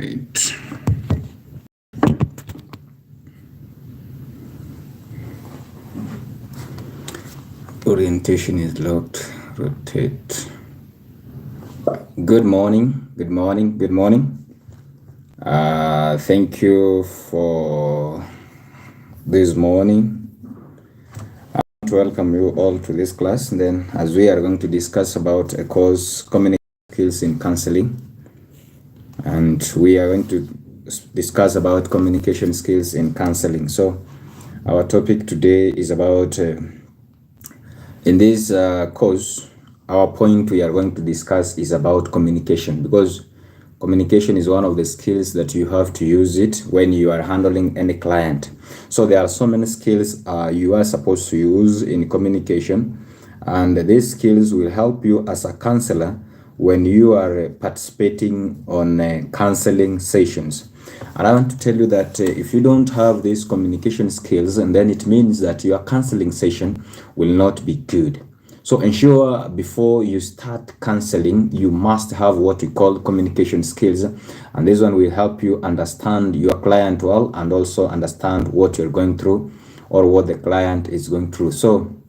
right. Orientation is locked. Rotate. Good morning. Good morning. Good morning. Thank you for this morning. I want to welcome you all to this class. And then, as we are going to discuss about a course, communication skills in counseling, and we are going to discuss about communication skills in counseling. So, our topic today is about in this course, our point we are going to discuss is about communication, because communication is one of the skills that you have to use it when you are handling any client. So there are so many skills you are supposed to use in communication, and these skills will help you as a counselor when you are participating on counseling sessions. And I want to tell you that if you don't have these communication skills, and then it means that your counseling session will not be good. So ensure before you start counseling, you must have what we call communication skills. And this one will help you understand your client well, and also understand what you're going through or what the client is going through. So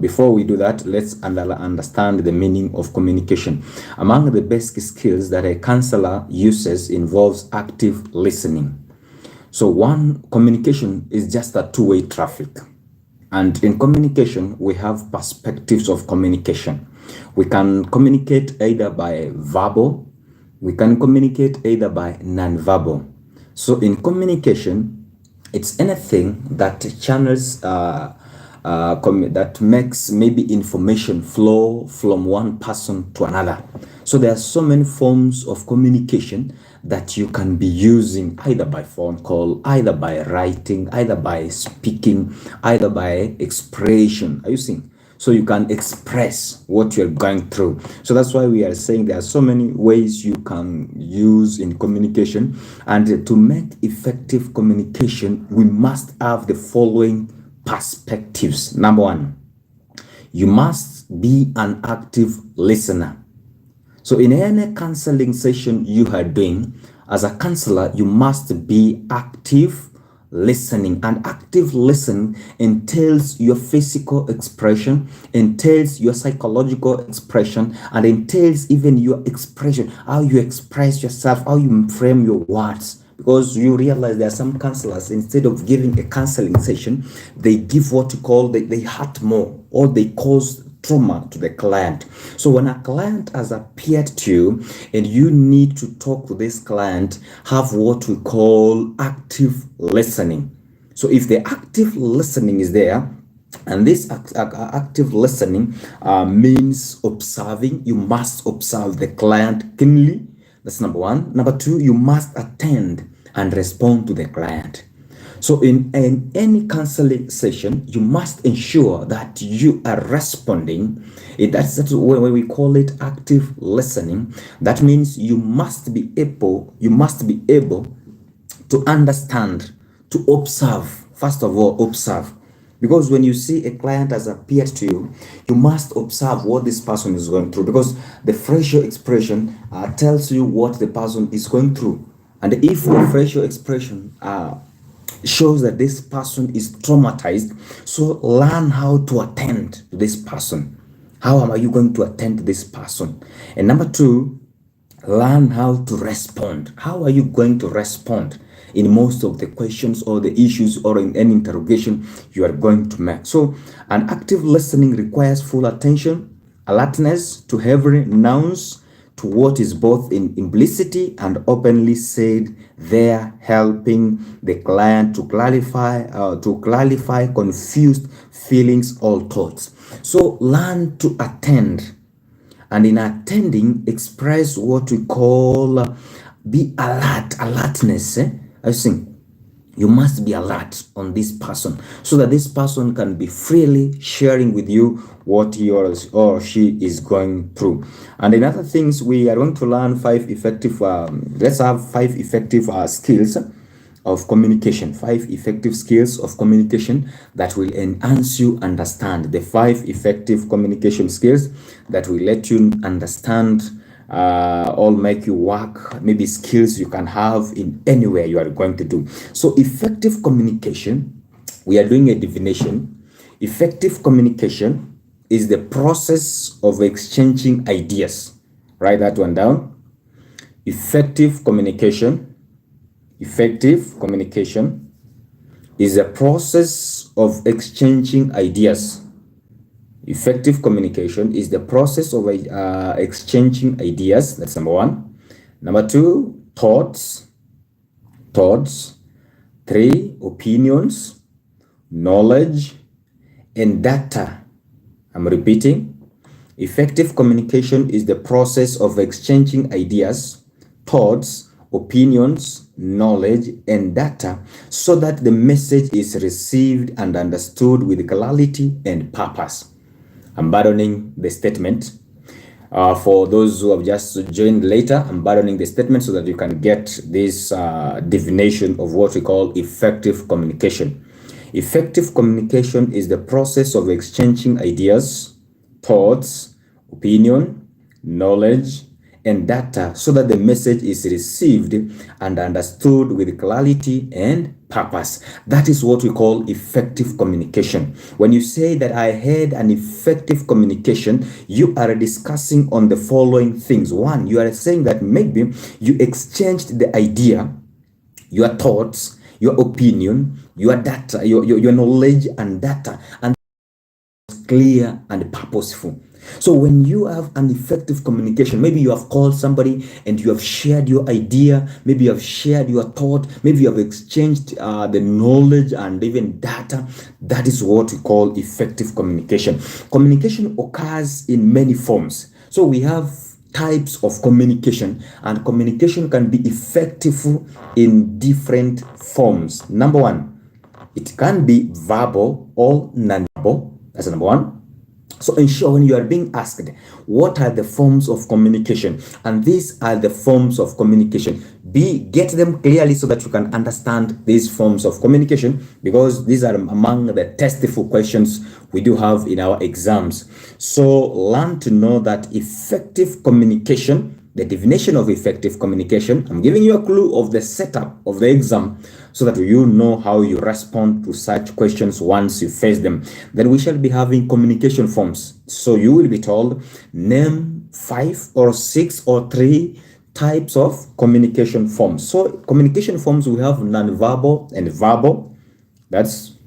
before we do that, let's understand the meaning of communication. Among the basic skills that a counselor uses involves active listening. So communication is just a two-way traffic. And in communication, we have perspectives of communication. We can communicate either by verbal, we can communicate either by non-verbal. So in communication, it's anything that channels that makes maybe information flow from one person to another. So there are so many forms of communication that you can be using, either by phone call, either by writing, either by speaking, either by expression. Are you seeing? So you can express what you're going through. So that's why we are saying there are so many ways you can use in communication. And to make effective communication, we must have the following perspectives. Number one, you must be an active listener. So in any counseling session you are doing, as a counselor, you must be active listening. And active listening entails your physical expression, entails your psychological expression, and entails even your expression, how you express yourself, how you frame your words. Because you realize there are some counselors, instead of giving a counseling session, they give what you call, they hurt more, or they cause trauma to the client. So when a client has appeared to you and you need to talk to this client, have what we call active listening. So if the active listening is there, and this active listening means observing, you must observe the client keenly. That's number one. Number two, you must attend and respond to the client. So in any counseling session, you must ensure that you are responding. That's when we call it active listening. That means you must be able to understand, to observe. First of all, observe. Because when you see a client has appeared to you, you must observe what this person is going through, because the facial expression tells you what the person is going through. And if the facial expression shows that this person is traumatized, so learn how to attend to this person. How are you going to attend to this person? And number two, learn how to respond. How are you going to respond in most of the questions or the issues or in any interrogation you are going to make? So an active listening requires full attention, alertness to every nuance, to what is both in implicity and openly said there, helping the client to clarify confused feelings or thoughts. So learn to attend, and in attending, express what we call be alertness. I think you must be alert on this person, so that this person can be freely sharing with you what he or she is going through. And in other things, we are going to learn five effective skills of communication, 5 effective skills of communication that will enhance you understand, the 5 effective communication skills that will let you understand all make you work, maybe skills you can have in anywhere you are going to do. So effective communication, we are doing a definition. Effective communication is the process of exchanging ideas. Write that one down. Effective communication is a process of exchanging ideas. Effective communication is the process of exchanging ideas. That's number one. Number two, thoughts. 3, opinions, knowledge, and data. I'm repeating. Effective communication is the process of exchanging ideas, thoughts, opinions, knowledge, and data so that the message is received and understood with clarity and purpose. I'm burdening the statement. For those who have just joined later, I'm burdening the statement so that you can get this definition of what we call effective communication. Effective communication is the process of exchanging ideas, thoughts, opinion, knowledge, and data so that the message is received and understood with clarity and purpose. That is what we call effective communication. When you say that I had an effective communication, you are discussing on the following things. One, you are saying that maybe you exchanged the idea, your thoughts, your opinion, your data, your knowledge and data, and clear and purposeful. So when you have an effective communication, maybe you have called somebody and you have shared your idea, maybe you have shared your thought, maybe you have exchanged the knowledge and even data. That is what we call effective communication. Communication occurs in many forms. So we have types of communication, and communication can be effective in different forms. Number one, it can be verbal or non-verbal. That's number one. So ensure when you are being asked, what are the forms of communication? And these are the forms of communication. Get them clearly so that you can understand these forms of communication, because these are among the testful questions we do have in our exams. So learn to know that effective communication, the definition of effective communication. I'm giving you a clue of the setup of the exam so that you know how you respond to such questions once you face them. Then we shall be having communication forms. So you will be told, name 5 or 6 or 3 types of communication forms. So communication forms, we have non-verbal and verbal. That's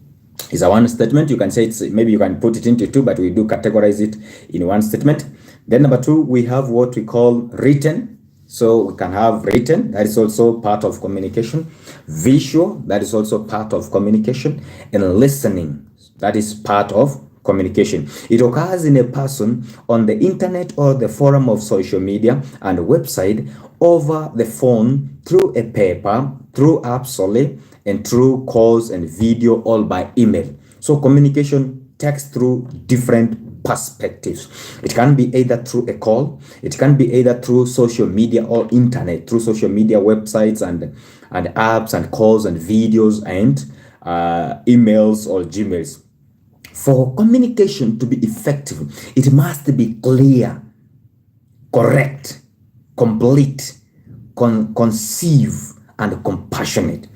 is a one statement. You can say it's, maybe you can put it into 2, but we do categorize it in one statement. Then number 2, we have what we call written. So we can have written, that is also part of communication. Visual, that is also part of communication. And listening, that is part of communication. It occurs in a person on the internet or the forum of social media and website, over the phone, through a paper, through apps solely, and through calls and video, all by email. So communication takes through different perspectives. It can be either through a call, it can be either through social media or internet, through social media websites and apps and calls and videos and emails or Gmails. For communication to be effective, it must be clear, correct, complete, conceive, and compassionate.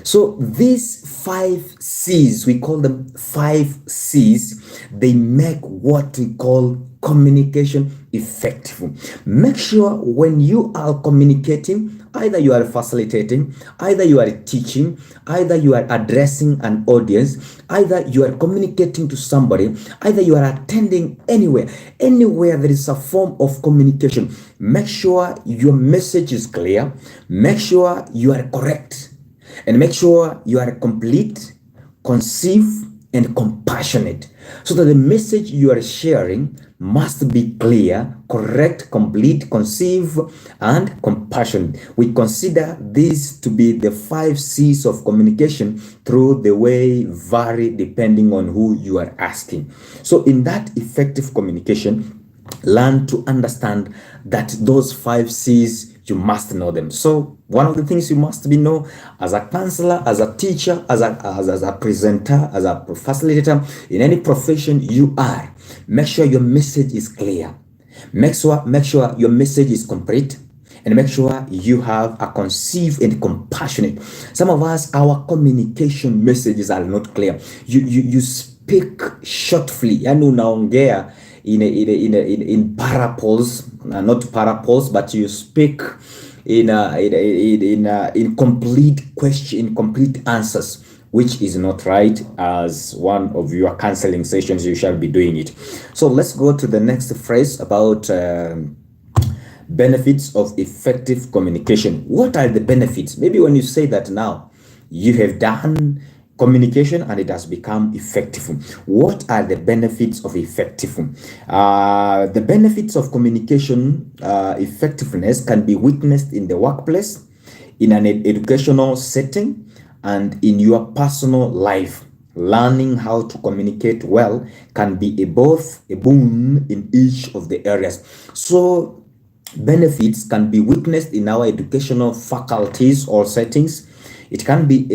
So these 5 C's, we call them 5 C's, they make what we call communication effective. Make sure when you are communicating, either you are facilitating, either you are teaching, either you are addressing an audience, either you are communicating to somebody, either you are attending anywhere there is a form of communication. Make sure your message is clear, make sure you are correct, and make sure you are complete, conceive, and compassionate, so that the message you are sharing must be clear, correct, complete, conceive, and compassionate. We consider these to be the 5 C's of communication, through the way vary depending on who you are asking. So in that effective communication, learn to understand that those 5 C's, you must know them. So one of the things you must be know as a counselor, as a teacher, as a presenter, as a facilitator, in any profession you are, make sure your message is clear. Make sure your message is complete, and make sure you have a concise and compassionate. Some of us, our communication messages are not clear. You speak shortly, yani unaongea in parables, not parables, but you speak in complete question, in complete answers, which is not right. As one of your counseling sessions, you shall be doing it. So let's go to the next phrase about benefits of effective communication. What are the benefits? Maybe when you say that now, you have done communication and it has become effective. What are the benefits of effective? The benefits of communication effectiveness can be witnessed in the workplace, in an educational setting, and in your personal life. Learning how to communicate well can be both a boon in each of the areas. So benefits can be witnessed in our educational faculties or settings. It can be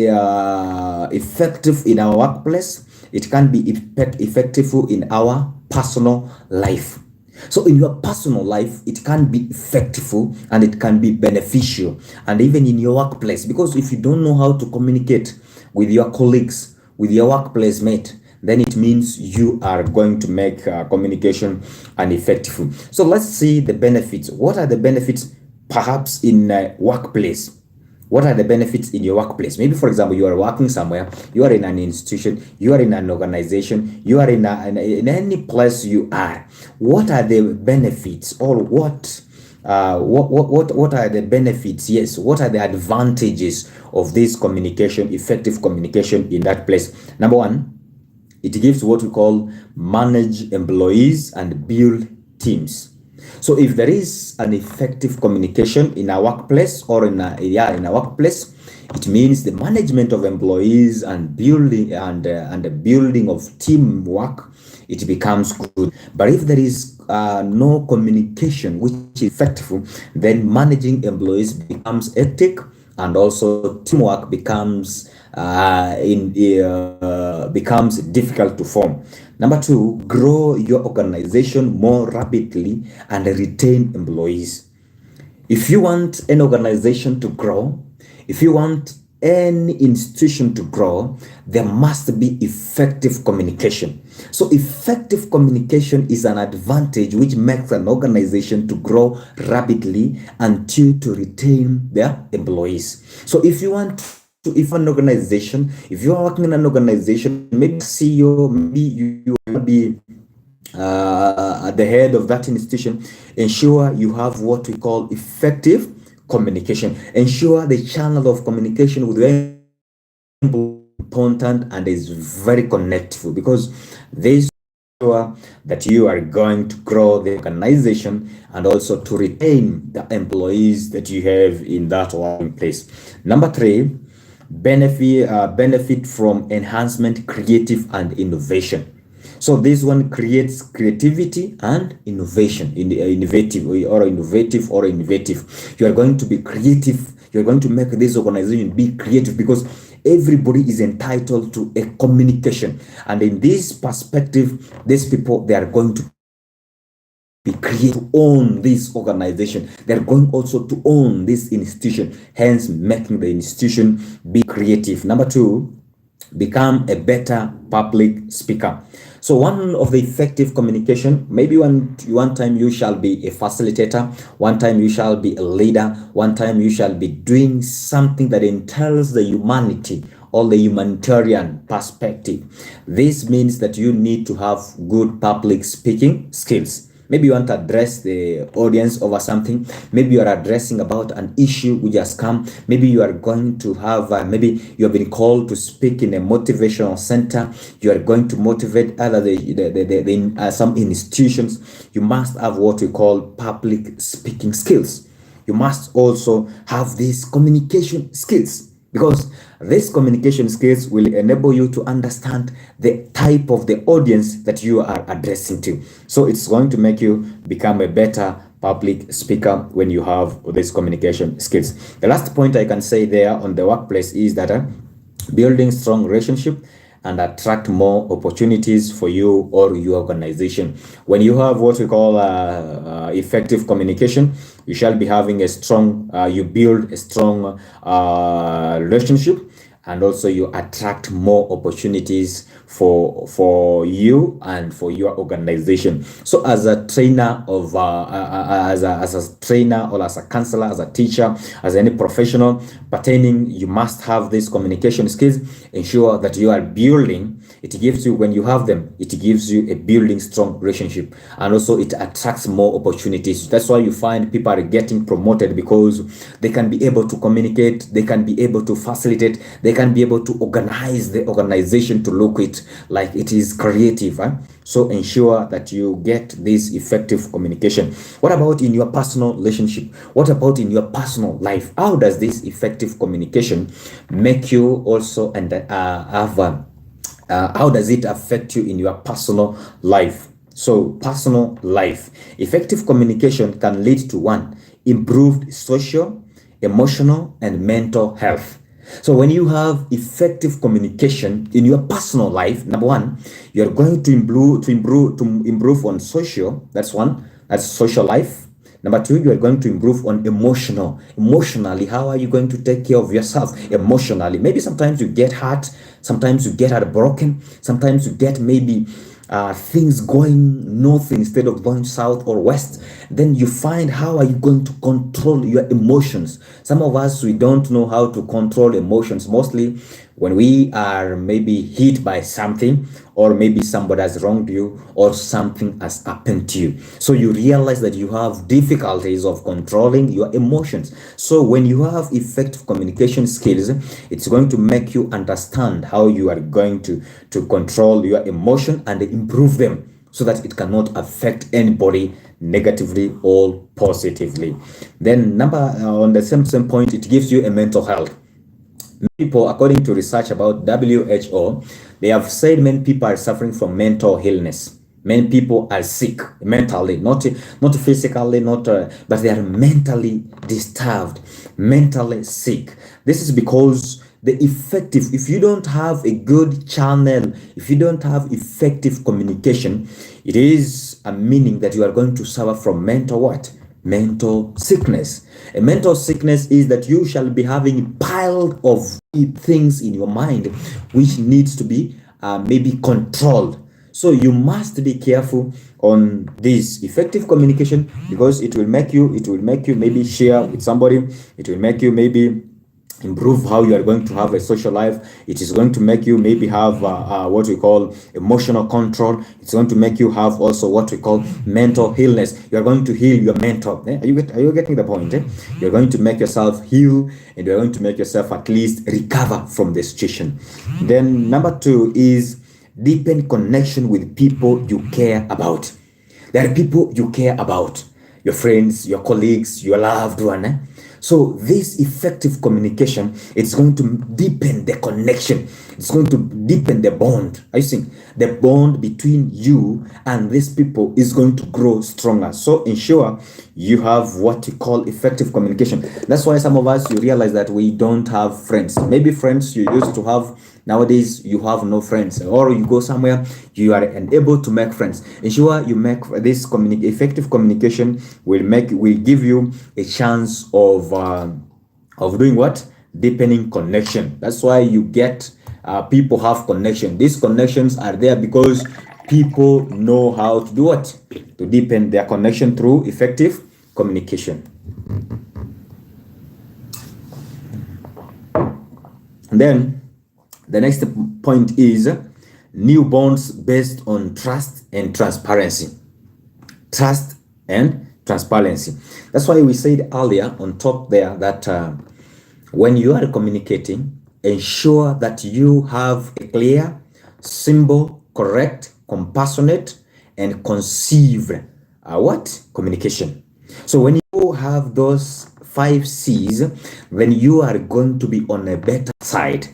effective in our workplace. It can be effective in our personal life. So in your personal life, it can be effective and it can be beneficial, and even in your workplace, because if you don't know how to communicate with your colleagues, with your workplace mate, then it means you are going to make communication ineffective. So let's see the benefits. What are the benefits perhaps in workplace? What are the benefits in your workplace? Maybe, for example, you are working somewhere, you are in an institution, you are in an organization, you are in any place you are. What are the benefits, or what are the benefits? Yes, what are the advantages of this communication, effective communication in that place? Number one, it gives what we call manage employees and build teams. So if there is an effective communication in our workplace, or in a workplace, it means the management of employees and building and the building of teamwork, it becomes good. But if there is no communication which is effective, then managing employees becomes hectic, and also teamwork becomes becomes difficult to form. Number two, grow your organization more rapidly and retain employees. If you want an organization to grow, if you want any institution to grow, there must be effective communication. So effective communication is an advantage which makes an organization to grow rapidly and to retain their employees. So if you want if an organization, if you are working in an organization, maybe CEO, maybe you will be at the head of that institution, ensure you have what we call effective communication. Ensure the channel of communication with the important and is very connectful, because this sure that you are going to grow the organization and also to retain the employees that you have in that working place. Number three, benefit from enhancement, creative and innovation. So this one creates creativity and innovation, innovative. You are going to be creative. You are going to make this organization be creative, because everybody is entitled to a communication. And in this perspective, these people, they are going to be creative, to own this organization. They're going also to own this institution, hence making the institution be creative. Number two, become a better public speaker. So one of the effective communication, maybe one time you shall be a facilitator, one time you shall be a leader, one time you shall be doing something that entails the humanity or the humanitarian perspective. This means that you need to have good public speaking skills. Maybe you want to address the audience over something. Maybe you are addressing about an issue which has come. Maybe you are going to have, maybe you have been called to speak in a motivational center. You are going to motivate other some institutions. You must have what we call public speaking skills. You must also have these communication skills, because these communication skills will enable you to understand the type of the audience that you are addressing to. So it's going to make you become a better public speaker when you have these communication skills. The last point I can say there on the workplace is that building strong relationship and attract more opportunities for you or your organization. When you have what we call effective communication, you shall be having a strong, you build a strong relationship, and also you attract more opportunities for you and for your organization. So as a trainer of as a trainer, or as a counselor, as a teacher, as any professional pertaining, you must have these communication skills. Ensure that you are building. It gives you, when you have them, it gives you a building strong relationship, and also it attracts more opportunities. That's why you find people are getting promoted, because they can be able to communicate, they can be able to facilitate, they can be able to organize the organization to look it like it is creative. So ensure that you get this effective communication. What about in your personal relationship? What about in your personal life? How does this effective communication make you also and how does it affect you in your personal life? So personal life, effective communication can lead to one, improved social, emotional, and mental health. So when you have effective communication in your personal life, number one, you're going to improve on social. That's one. That's social life. Number two, you are going to improve on emotionally. How are you going to take care of yourself emotionally? Maybe sometimes you get hurt, sometimes you get heartbroken, sometimes you get maybe things going north instead of going south or west. Then you find, how are you going to control your emotions? Some of us, we don't know how to control emotions, mostly when we are maybe hit by something, or maybe somebody has wronged you, or something has happened to you. So you realize that you have difficulties of controlling your emotions. So when you have effective communication skills, it's going to make you understand how you are going to control your emotion and improve them, so that it cannot affect anybody negatively or positively. Then on the same point, it gives you a mental health. People, according to research about WHO, they have said many people are suffering from mental illness. Many people are sick mentally, not physically, but they are mentally disturbed, mentally sick. This is because if you don't have a good channel, if you don't have effective communication, it is a meaning that you are going to suffer from mental sickness. A mental sickness is that you shall be having a pile of things in your mind which needs to be maybe controlled. So you must be careful on this effective communication, because it will make you maybe share with somebody. It will make you maybe improve how you are going to have a social life. It is going to make you maybe have what we call emotional control. It's going to make you have also what we call mental illness. You are going to heal your mental. Are you getting the point? You're going to make yourself heal, and you're going to make yourself at least recover from the situation. Then number two is deepen connection with people you care about. There are people you care about, your friends, your colleagues, your loved one. So this effective communication, it's going to deepen the connection. It's going to deepen the bond. I think the bond between you and these people is going to grow stronger. So ensure you have what you call effective communication. That's why some of us, you realize that we don't have friends. Maybe friends you used to have, nowadays you have no friends, or you go somewhere, you are unable to make friends. Ensure you make this effective communication will give you a chance of doing what? Deepening connection. That's why you get people have connection. These connections are there because people know how to do what? To deepen their connection through effective communication. And then the next point is new bonds based on trust and transparency. Trust and transparency. That's why we said earlier on top there that when you are communicating, ensure that you have a clear, simple, correct, compassionate, and conceived communication. So when you have those 5 C's, then you are going to be on a better side.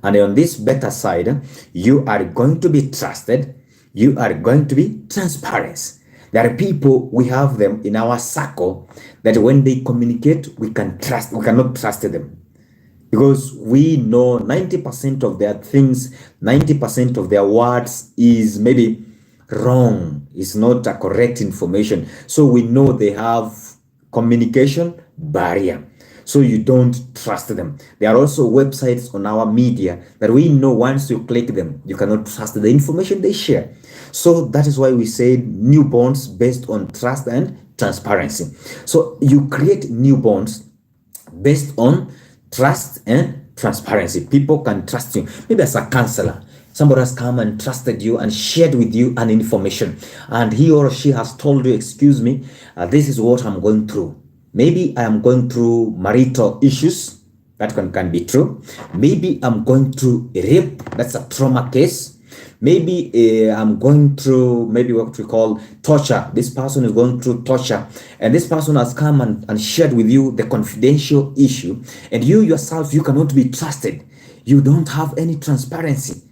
And on this better side, you are going to be trusted. You are going to be transparent. There are people, we have them in our circle that when they communicate, we cannot trust them. because we know 90% of their things, 90% of their words is maybe wrong, is not a correct information. So we know they have communication barrier. So you don't trust them. There are also websites on our media that we know once you click them, you cannot trust the information they share. So that is why we say new bonds based on trust and transparency. So you create new bonds based on trust and transparency. People can trust you. Maybe as a counselor, somebody has come and trusted you and shared with you an information, and he or she has told you, excuse me, this is what I'm going through. Maybe I am going through marital issues. That can be true. Maybe I'm going through a rape. That's a trauma case. Maybe I'm going through maybe what we call torture. This person is going through torture, and this person has come and shared with you the confidential issue, and you yourself, you cannot be trusted. You don't have any transparency.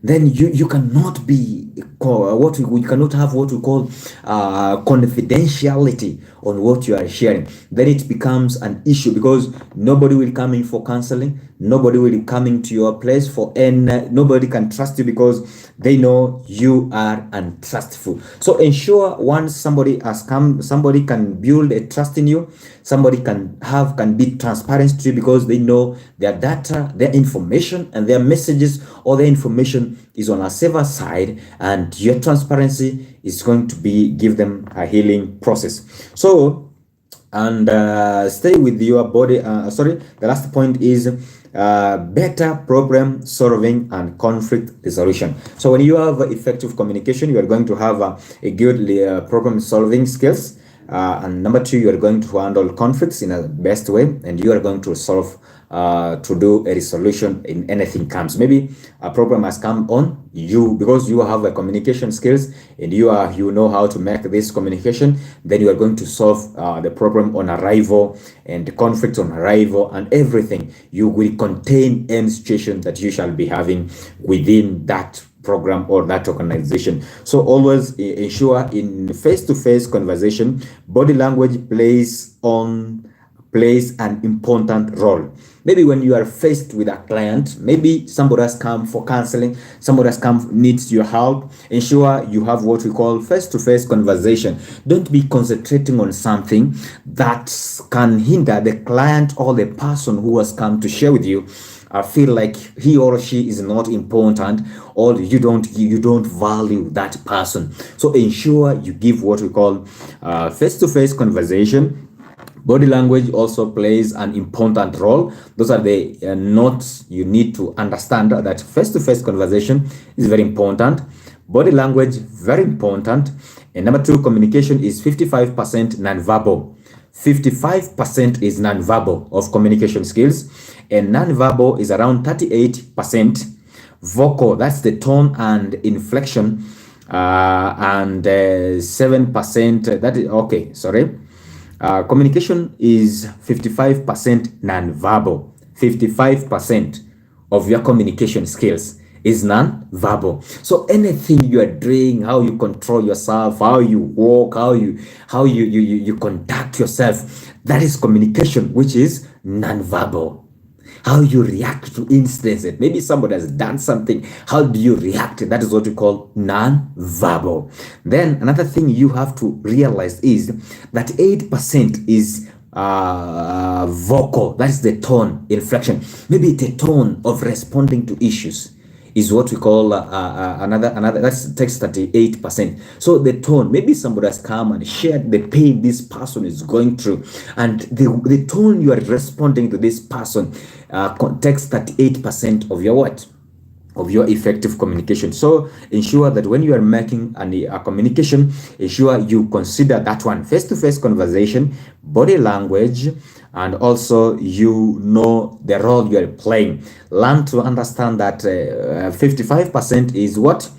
Then you cannot be we cannot have what we call confidentiality on what you are sharing. Then it becomes an issue, because nobody will come in for counseling, nobody will be coming to your place for, and nobody can trust you because they know you are untrustful. So ensure once somebody has come, somebody can build a trust in you, somebody can be transparent to you, because they know their data, their information, and their messages or their information is on a safer side, and your transparency is going to give them a healing process. So, and stay with your body. The last point is better problem solving and conflict resolution. So when you have effective communication, you are going to have a good problem solving skills. And number two, you are going to handle conflicts in a best way, and you are going to solve to do a resolution in anything comes. Maybe a problem has come on you because you have a communication skills, and you know how to make this communication. Then you are going to solve the problem on arrival, and the conflict on arrival, and everything. You will contain any situation that you shall be having within that program or that organization. So always ensure in face-to-face conversation, body language plays an important role. Maybe when you are faced with a client, maybe somebody has come for counseling, somebody has come needs your help, ensure you have what we call face-to-face conversation. Don't be concentrating on something that can hinder the client or the person who has come to share with you. Feel like he or she is not important, or you don't value that person. So ensure you give what we call face-to-face conversation. Body language also plays an important role. Those are the notes you need to understand, that face-to-face conversation is very important. Body language, very important. And number two, communication is 55% non-verbal. 55% is non-verbal of communication skills, and non-verbal is around 38%. Vocal, that's the tone and inflection, and 7%, that is okay, sorry. Communication is 55% non-verbal. 55% of your communication skills is non-verbal. So anything you are doing, how you control yourself, how you walk, how you conduct yourself, that is communication, which is non-verbal. How you react to instances. Maybe somebody has done something. How do you react? That is what we call non-verbal. Then another thing you have to realize is that 8% is vocal. That is the tone, inflection. Maybe the tone of responding to issues is what we call another that takes 38%. So the tone, maybe somebody has come and shared the pain this person is going through, and the tone you are responding to this person takes 38% of your what? Of your effective communication. So ensure that when you are making a communication, ensure you consider that one: face-to-face conversation, body language, and also you know the role you are playing. Learn to understand that 55% is what?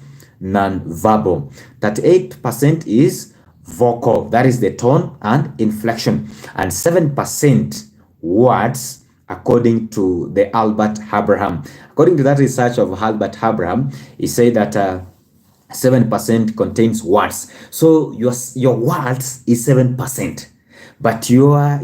Non-verbal. 38% is vocal. That is the tone and inflection. And 7% words, according to the Albert Abraham. According to that research of Albert Abraham, he said that 7% contains words. So your words is 7%. but your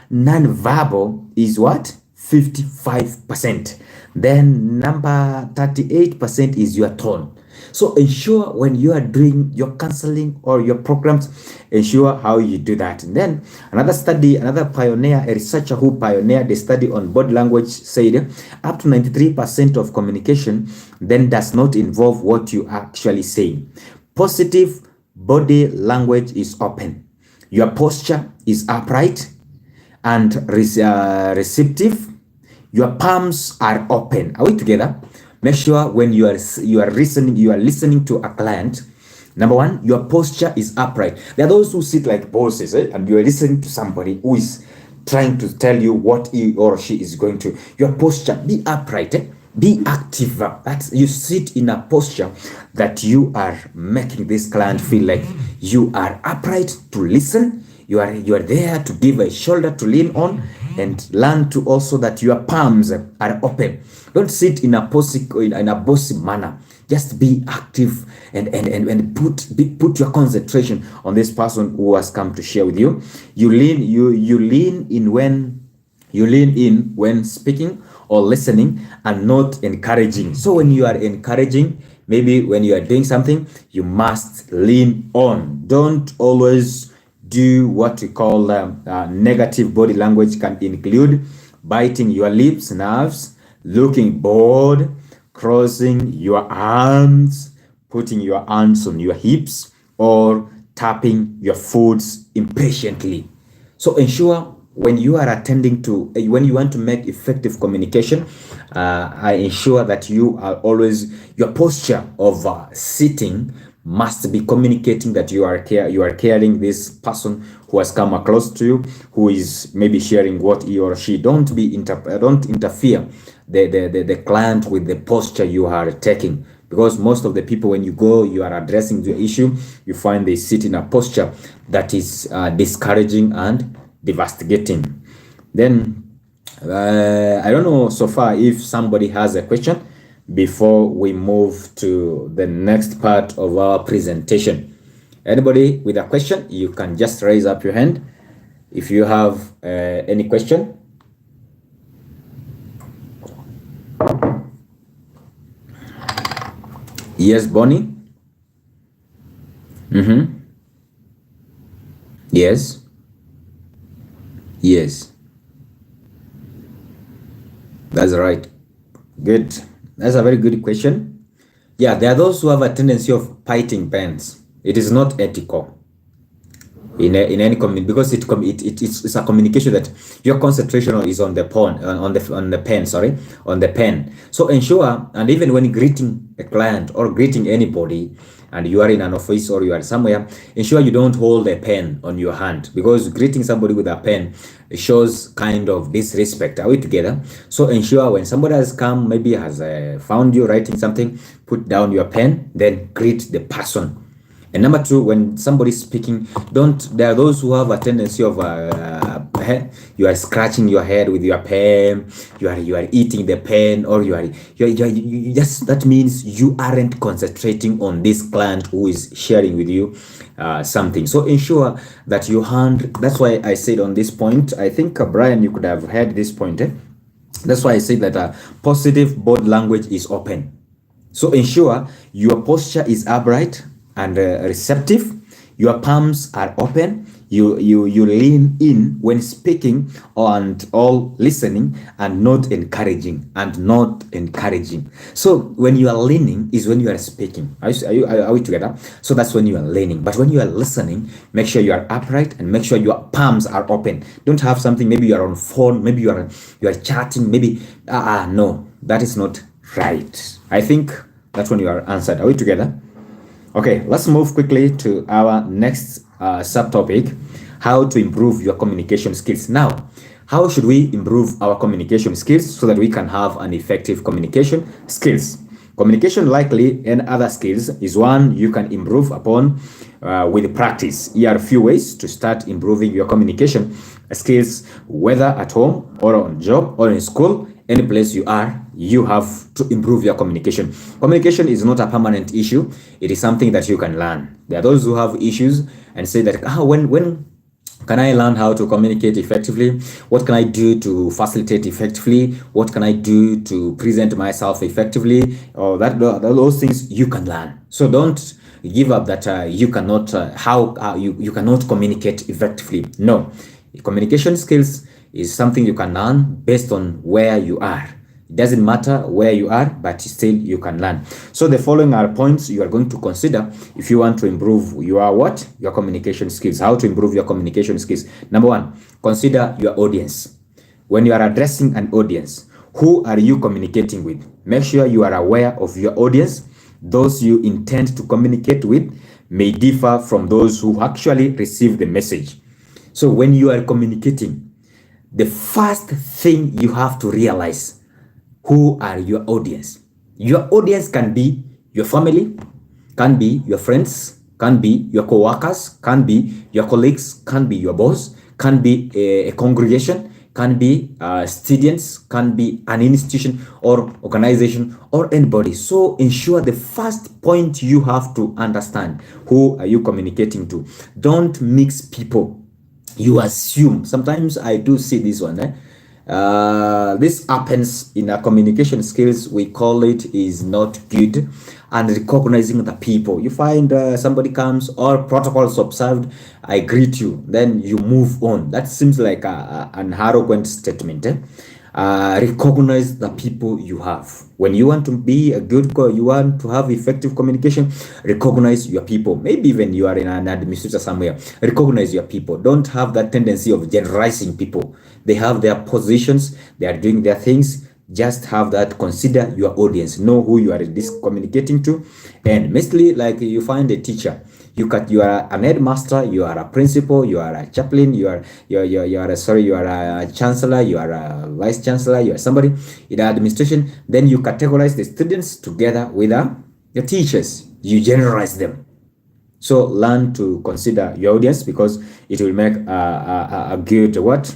non-verbal is what? 55%. Then number 38% is your tone. So ensure when you are doing your counseling or your programs, ensure how you do that. And then another study, another pioneer, a researcher who pioneered the study on body language said up to 93% of communication then does not involve what you are actually saying. Positive body language is open. Your posture is upright and receptive. Your palms are open. Are we together? Make sure when you are listening to a client. Number one, your posture is upright. There are those who sit like bosses, and you are listening to somebody who is trying to tell you what he or she is going to. Your posture, be upright, be active. That's, you sit in a posture that you are making this client feel like you are upright to listen. You are there to give a shoulder to lean on, and learn to also that your palms are open. Don't sit in a bossy manner. Just be active and put your concentration on this person who has come to share with you. You lean in when speaking or listening, and not encouraging. So when you are encouraging, maybe when you are doing something, you must lean on. Don't always do what we call negative body language. Can include biting your lips, nerves, looking bored, crossing your arms, putting your hands on your hips, or tapping your foot impatiently. So ensure when you are attending to, when you want to make effective communication, I ensure that you are always, your posture of sitting must be communicating that you are caring this person who has come across to you, who is maybe sharing what he or she. Don't interfere the client with the posture you are taking, because most of the people, when you go, you are addressing the issue, you find they sit in a posture that is discouraging and devastating. Then I don't know so far if somebody has a question before we move to the next part of our presentation. Anybody with a question, you can just raise up your hand if you have any question. Yes, Bonnie. Yes. Yes. That's right. Good. That's a very good question. Yeah, there are those who have a tendency of biting pens. It is not ethical in any community, because it's a communication that your concentration is on the pen. So ensure, and even when greeting a client or greeting anybody, and you are in an office or you are somewhere, ensure you don't hold a pen on your hand, because greeting somebody with a pen shows kind of disrespect. Are we together? So ensure when somebody has come, maybe has found you writing something, put down your pen, then greet the person. And number two, when somebody's speaking, there are those who have a tendency of you are scratching your head with your pen, you are eating the pen, or you just, that means you aren't concentrating on this client who is sharing with you something. So ensure that your hand, that's why I said on this point, I think Brian, you could have heard this point. That's why I said that positive body language is open. So ensure your posture is upright and receptive. Your palms are open. You lean in when speaking and all listening, and not encouraging. So when you are leaning is when you are speaking. Are we together? So that's when you are leaning. But when you are listening, make sure you are upright and make sure your palms are open. Don't have something, maybe you are on phone, maybe you are chatting, maybe no, that is not right. I think that's when you are answered. Are we together? Okay, let's move quickly to our next subtopic, how to improve your communication skills. Now, how should we improve our communication skills so that we can have an effective communication skills? Communication, likely, and other skills is one you can improve upon with practice. Here are a few ways to start improving your communication skills, whether at home or on job or in school. Any place you are, you have to improve your communication. Communication is not a permanent issue. It is something that you can learn. There are those who have issues and say that when Can I learn how to communicate effectively? What can I do to facilitate effectively? What can I do to present myself effectively? Or those things you can learn. So don't give up that you cannot you cannot communicate effectively. No, communication skills is something you can learn based on where you are. It doesn't matter where you are, but still you can learn. So the following are points you are going to consider if you want to improve your what? Your communication skills. How to improve your communication skills. Number one, consider your audience. When you are addressing an audience, who are you communicating with? Make sure you are aware of your audience. Those you intend to communicate with may differ from those who actually receive the message. So when you are communicating, the first thing you have to realize, who are your audience? Your audience can be your family, can be your friends, can be your co-workers, can be your colleagues, can be your boss, can be a congregation, can be students, can be an institution or organization or anybody. So ensure the first point you have to understand, who are you communicating to? Don't mix people. You assume. Sometimes I do see this one. This happens in our communication skills. We call it is not good. And recognizing the people. You find somebody comes, all protocols observed, I greet you, then you move on. That seems like an arrogant statement. Recognize the people you have. When you want to be a good girl, you want to have effective communication, recognize your people. Maybe even you are in an administrator somewhere, recognize your people. Don't have that tendency of generalizing people. They have their positions, they are doing their things. Just have that, consider your audience, know who you are communicating to. And mostly, like you find a teacher, you are an headmaster, you are a principal, you are a chaplain, you are a chancellor, you are a vice chancellor, you are somebody in the administration. Then you categorize the students together with your teachers. You generalize them. So learn to consider your audience, because it will make a good what?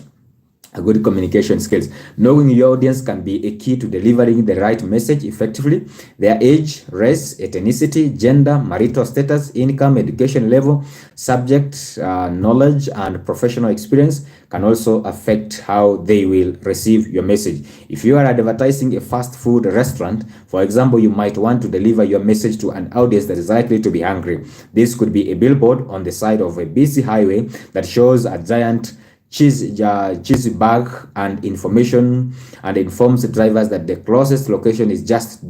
A good communication skills. Knowing your audience can be a key to delivering the right message effectively. Their age, race, ethnicity, gender, marital status, income, education level, subject knowledge, and professional experience can also affect how they will receive your message. If you are advertising a fast food restaurant, for example, you might want to deliver your message to an audience that is likely to be hungry. This could be a billboard on the side of a busy highway that shows a giant cheese bag and information, and informs the drivers that the closest location is just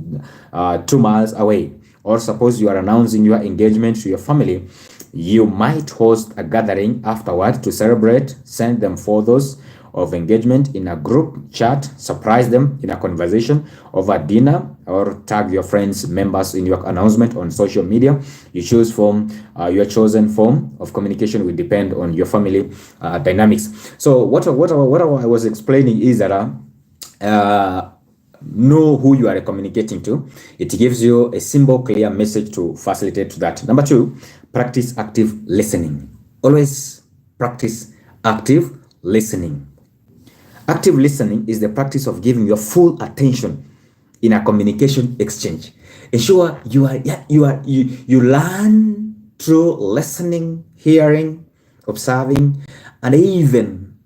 2 miles away. Or suppose you are announcing your engagement to your family, you might host a gathering afterward to celebrate, send them photos of engagement in a group chat, surprise them in a conversation over dinner, or tag your friends, members in your announcement on social media. You choose your chosen form of communication will depend on your family dynamics. So what I was explaining is that know who you are communicating to. It gives you a simple, clear message to facilitate that. Number two, practice active listening. Always practice active listening. Active listening is the practice of giving your full attention in a communication exchange. Ensure you learn through listening, hearing, observing, and even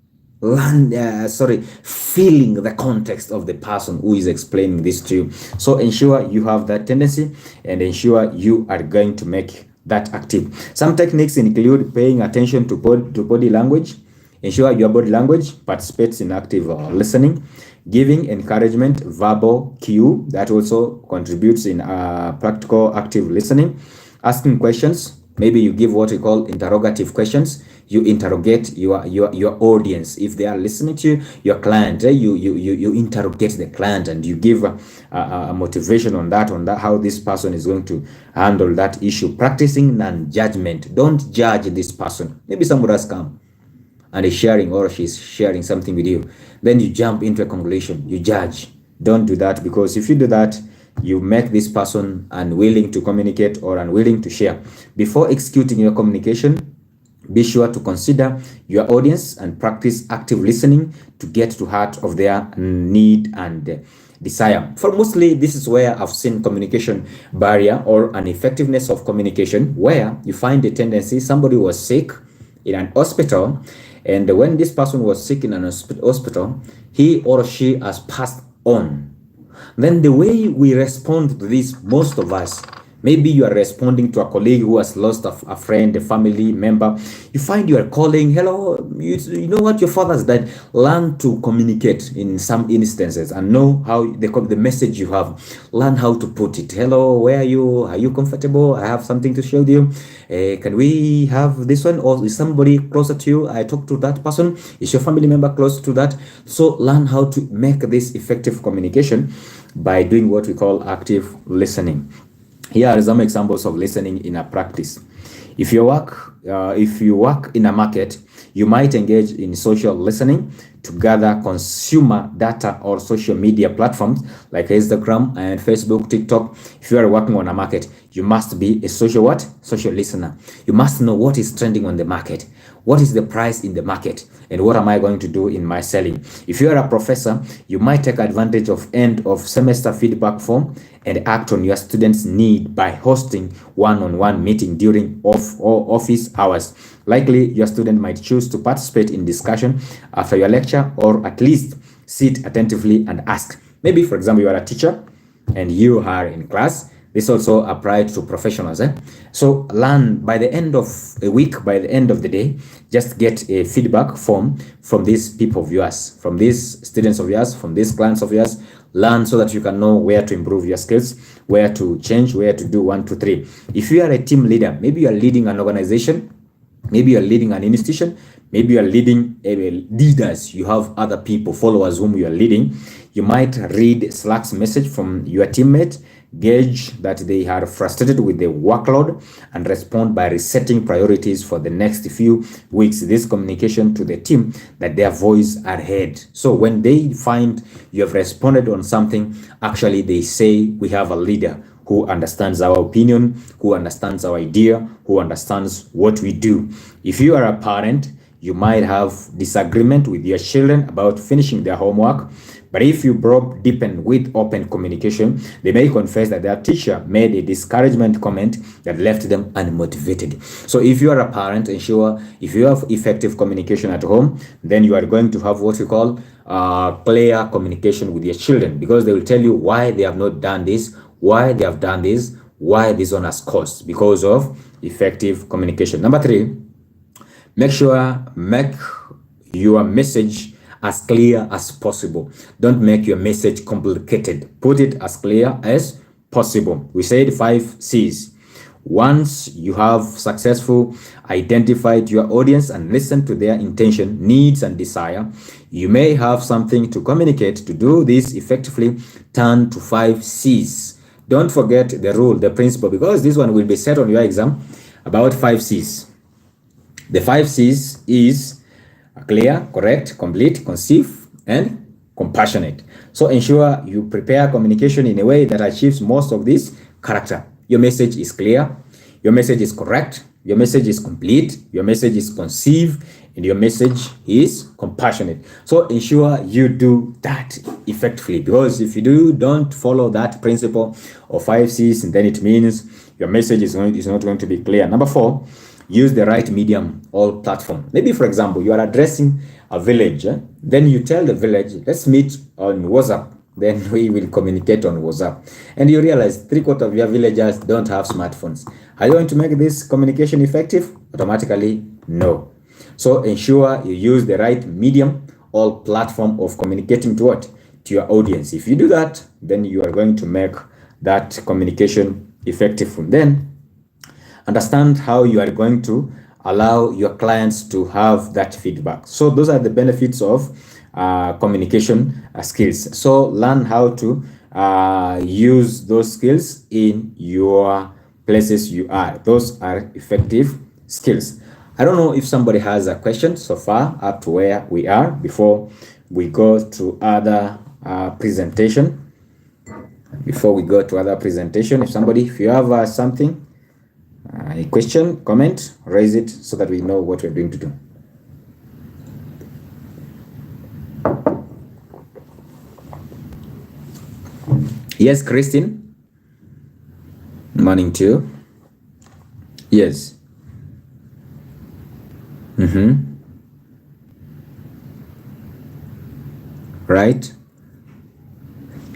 feeling the context of the person who is explaining this to you. So ensure you have that tendency, and ensure you are going to make that active. Some techniques include paying attention to body language. Ensure your body language participates in active listening. Giving encouragement, verbal cue, that also contributes in practical active listening. Asking questions, maybe you give what we call interrogative questions. You interrogate your audience. If they are listening to your client, you interrogate the client, and you give a motivation on that how this person is going to handle that issue. Practicing non-judgment. Don't judge this person. Maybe somebody has come and is sharing, or she's sharing something with you, then you jump into a conclusion, you judge. Don't do that, because if you do that, you make this person unwilling to communicate or unwilling to share. Before executing your communication, be sure to consider your audience and practice active listening to get to heart of their need and desire. For mostly, this is where I've seen communication barrier or an effectiveness of communication, where you find a tendency, somebody was sick, in an hospital, and when this person was sick in an hospital, he or she has passed on. Then the way we respond to this, most of us, maybe you are responding to a colleague who has lost a friend, a family member. You find you are calling, hello, you know what your father has died. Learn to communicate in some instances and know how the message you have. Learn how to put it. Hello, where are you? Are you comfortable? I have something to share with you. Can we have this one? Or is somebody closer to you? I talk to that person. Is your family member close to that? So learn how to make this effective communication by doing what we call active listening. Here are some examples of listening in a practice. If you work in a market, you might engage in social listening to gather consumer data or social media platforms like Instagram and Facebook, TikTok. If you are working on a market, you must be a social listener. You must know what is trending on the market. What is the price in the market? And what am I going to do in my selling? If you are a professor, you might take advantage of end of semester feedback form and act on your students' need by hosting one-on-one meeting during office hours. Likely, your student might choose to participate in discussion after your lecture, or at least sit attentively and ask. Maybe, for example, you are a teacher and you are in class. This also applies to professionals. So learn by the end of a week, by the end of the day, just get a feedback form from these people of yours, from these students of yours, from these clients of yours. Learn so that you can know where to improve your skills, where to change, where to do 1, 2, 3. If you are a team leader, maybe you are leading an organization, maybe you are leading an institution, maybe you are leading leaders, you have other people, followers whom you are leading. You might read Slack's message from your teammate, gauge that they are frustrated with the workload, and respond by resetting priorities for the next few weeks. This communication to the team that their voice are heard. So when they find you have responded on something, actually they say we have a leader who understands our opinion, who understands our idea, who understands what we do. If you are a parent, you might have disagreement with your children about finishing their homework. But if you probe deepen with open communication, they may confess that their teacher made a discouragement comment that left them unmotivated. So if you are a parent, ensure if you have effective communication at home, then you are going to have what we call clear communication with your children, because they will tell you why they have not done this, why they have done this, why this one has caused, because of effective communication. Number 3, make your message as clear as possible. Don't make your message complicated. Put it as clear as possible. We said 5 C's. Once you have successfully identified your audience and listened to their intention, needs, and desire, you may have something to communicate. To do this effectively, turn to 5 C's. Don't forget the rule, the principle, because this one will be set on your exam about 5 C's. The 5 C's is clear, correct, complete, concise, and compassionate. So ensure you prepare communication in a way that achieves most of this character. Your message is clear, your message is correct, your message is complete, your message is concise, and your message is compassionate. So ensure you do that effectively, because if you don't follow that principle of 5 C's, then it means your message is not going to be clear. Number 4, use the right medium or platform. Maybe, for example, you are addressing a village, then you tell the village, let's meet on WhatsApp. Then we will communicate on WhatsApp. And you realize 3/4 of your villagers don't have smartphones. Are you going to make this communication effective? Automatically, no. So ensure you use the right medium or platform of communicating to what? To your audience. If you do that, then you are going to make that communication effective. Then understand how you are going to allow your clients to have that feedback. So those are the benefits of communication skills. So learn how to use those skills in your places you are. Those are effective skills. I don't know if somebody has a question so far up to where we are before we go to other presentation. Before we go to other presentation, if you have something, a question, comment, raise it so that we know what we're going to do. Yes, Christine. Morning to you. Yes. Right?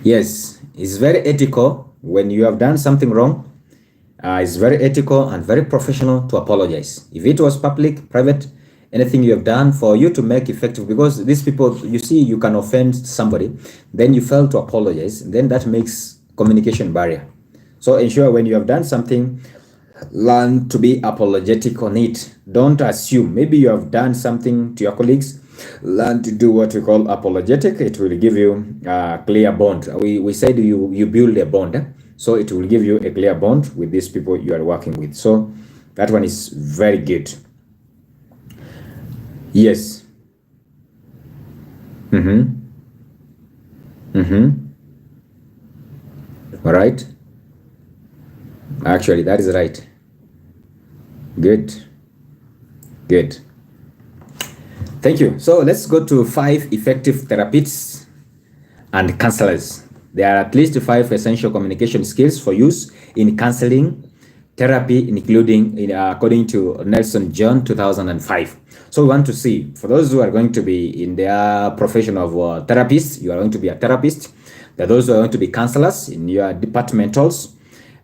Yes, it's very ethical when you have done something wrong. It's very ethical and very professional to apologize. If it was public, private, anything you have done for you to make effective, because these people, you see, you can offend somebody, then you fail to apologize, then that makes communication barrier. So ensure when you have done something, learn to be apologetic on it. Don't assume. Maybe you have done something to your colleagues. Learn to do what we call apologetic. It will give you a clear bond. We said you build a bond. So it will give you a clear bond with these people you are working with. So that one is very good. Yes. All right. Actually, that is right. Good. Good. Thank you. So let's go to 5 effective therapists and counselors. There are at least 5 essential communication skills for use in counseling therapy, including according to Nelson John 2005. So we want to see, for those who are going to be in their profession of therapists, you are going to be a therapist. There are those who are going to be counselors in your departmentals.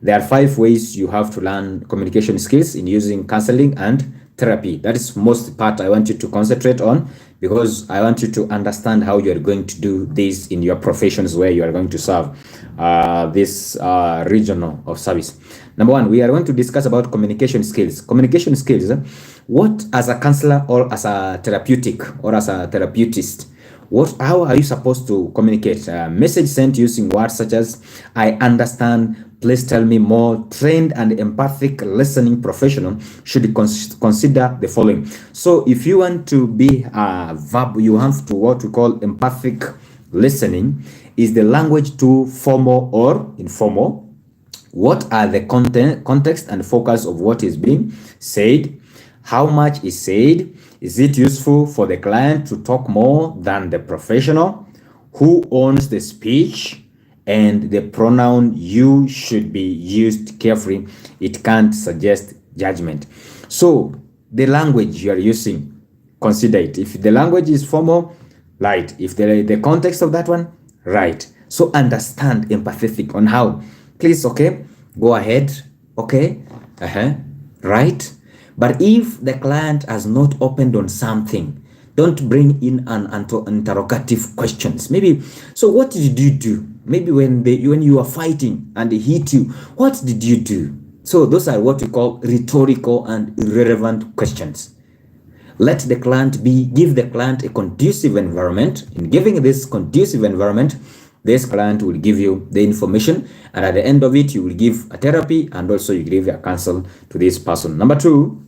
There are 5 ways you have to learn communication skills in using counseling and therapy. That is most part I want you to concentrate on, because I want you to understand how you are going to do this in your professions where you are going to serve this regional of service. Number 1, we are going to discuss about communication skills. Communication skills, what as a counselor or as a therapeutic or as a therapeutist, how are you supposed to communicate? Message sent using words such as, I understand, please tell me more. Trained and empathic listening professional should consider the following. So if you want to be a verb, you have to what we call empathic listening. Is the language too formal or informal? What are the context and focus of what is being said? How much is said? Is it useful for the client to talk more than the professional? Who owns the speech? And the pronoun you should be used carefully. It can't suggest judgment. So the language you are using, consider it. If the language is formal, right. If the context of that one, right. So understand empathetic on how. Please, okay, go ahead. Okay, right. But if the client has not opened on something, don't bring in an interrogative questions. Maybe, so what did you do? Maybe when you were fighting and they hit you, what did you do? So those are what we call rhetorical and irrelevant questions. Let the client give the client a conducive environment. In giving this conducive environment, this client will give you the information, and at the end of it, you will give a therapy and also you give a counsel to this person. Number 2,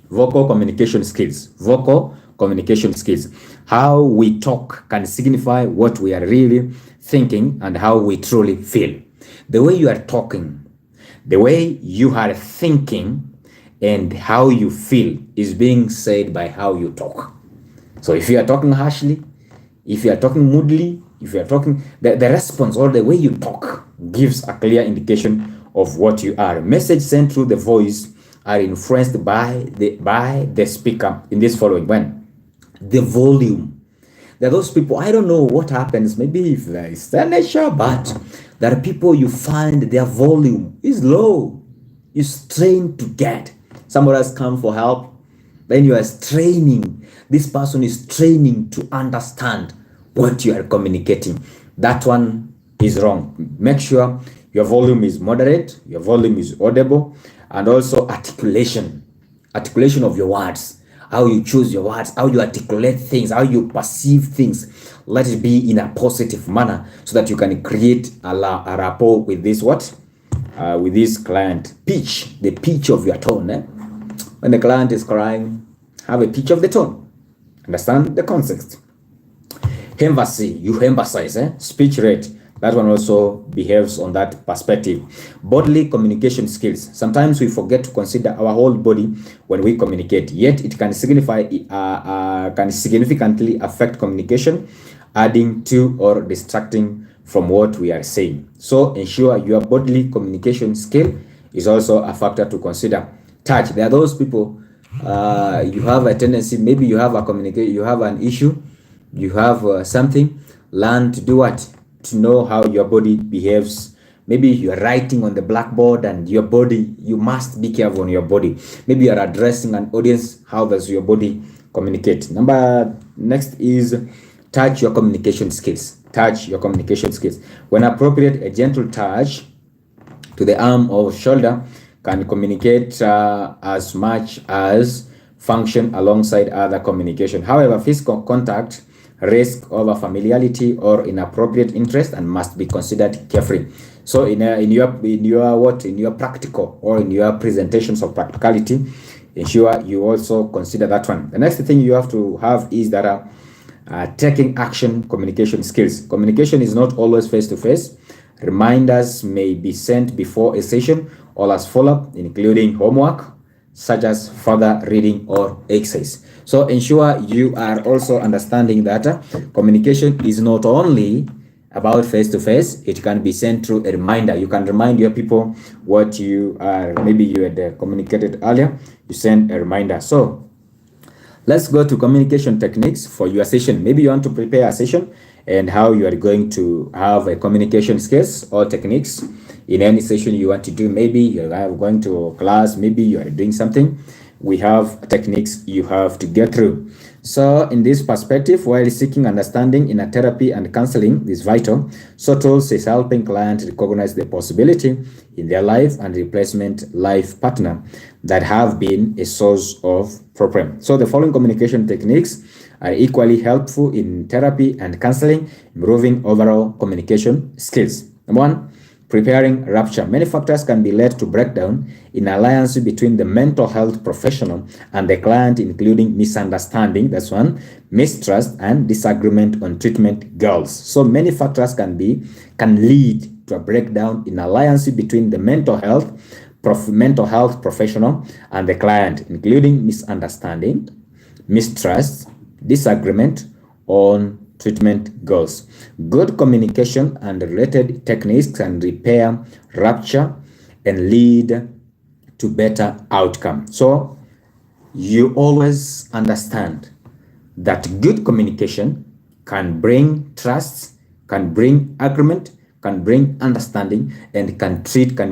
vocal communication skills. Vocal communication skills. How we talk can signify what we are really thinking and how we truly feel. The way you are talking, the way you are thinking, and how you feel is being said by how you talk. So if you are talking harshly, if you are talking moodily, if you are talking, the response or the way you talk gives a clear indication of what you are. Message sent through the voice are influenced by the speaker in this following one. The volume. There are those people, I don't know what happens, maybe if there is their nature, but there are people you find their volume is low. You strain to get. Somebody has come for help, then you are straining. This person is training to understand what you are communicating. That one is wrong. Make sure your volume is moderate, your volume is audible, and also articulation of your words. How you choose your words, how you articulate things, how you perceive things. Let it be in a positive manner so that you can create a rapport with this with this client. Pitch, the pitch of your tone. When the client is crying, have a pitch of the tone. Understand the context. Emphasis, you emphasize. Speech rate, that one also behaves on that perspective. Bodily communication skills. Sometimes we forget to consider our whole body when we communicate, yet it can significantly affect communication, adding to or distracting from what we are saying. So ensure your bodily communication skill is also a factor to consider. Touch. There are those people, you have a tendency, maybe you have a communicate, you have an issue, you have something, learn to do what? To know how your body behaves. Maybe you're writing on the blackboard and your body, you must be careful on your body. Maybe you're addressing an audience, how does your body communicate? Next is touch your communication skills. Touch your communication skills. When appropriate, a gentle touch to the arm or shoulder can communicate as much as function alongside other communication. However, physical contact risk over familiarity or inappropriate interest and must be considered carefully. So in your practical or in your presentations of practicality, ensure you also consider that one. The next thing you have to have is that taking action communication skills. Communication is not always face-to-face. Reminders may be sent before a session or as follow-up, including homework, such as further reading or exercise. So ensure you are also understanding that communication is not only about face-to-face, it can be sent through a reminder. You can remind your people what you are, maybe you had communicated earlier, you send a reminder. So let's go to communication techniques for your session. Maybe you want to prepare a session and how you are going to have a communication skills or techniques in any session you want to do. Maybe you are going to a class, maybe you are doing something. We have techniques you have to get through. So in this perspective, while seeking understanding in a therapy and counseling is vital, so tools is helping clients recognize the possibility in their life and replacement life partner that have been a source of problem. So the following communication techniques are equally helpful in therapy and counseling, improving overall communication skills. Number one, preparing rupture. Many factors can be led to breakdown in alliance between the mental health professional and the client, including misunderstanding, that's one, mistrust, and disagreement on treatment goals. So many factors can lead to a breakdown in alliance between the mental health professional and the client, including misunderstanding, mistrust, disagreement on treatment goals. Good communication and related techniques can repair rupture and lead to better outcome. So you always understand that good communication can bring trust, can bring agreement, can bring understanding, and can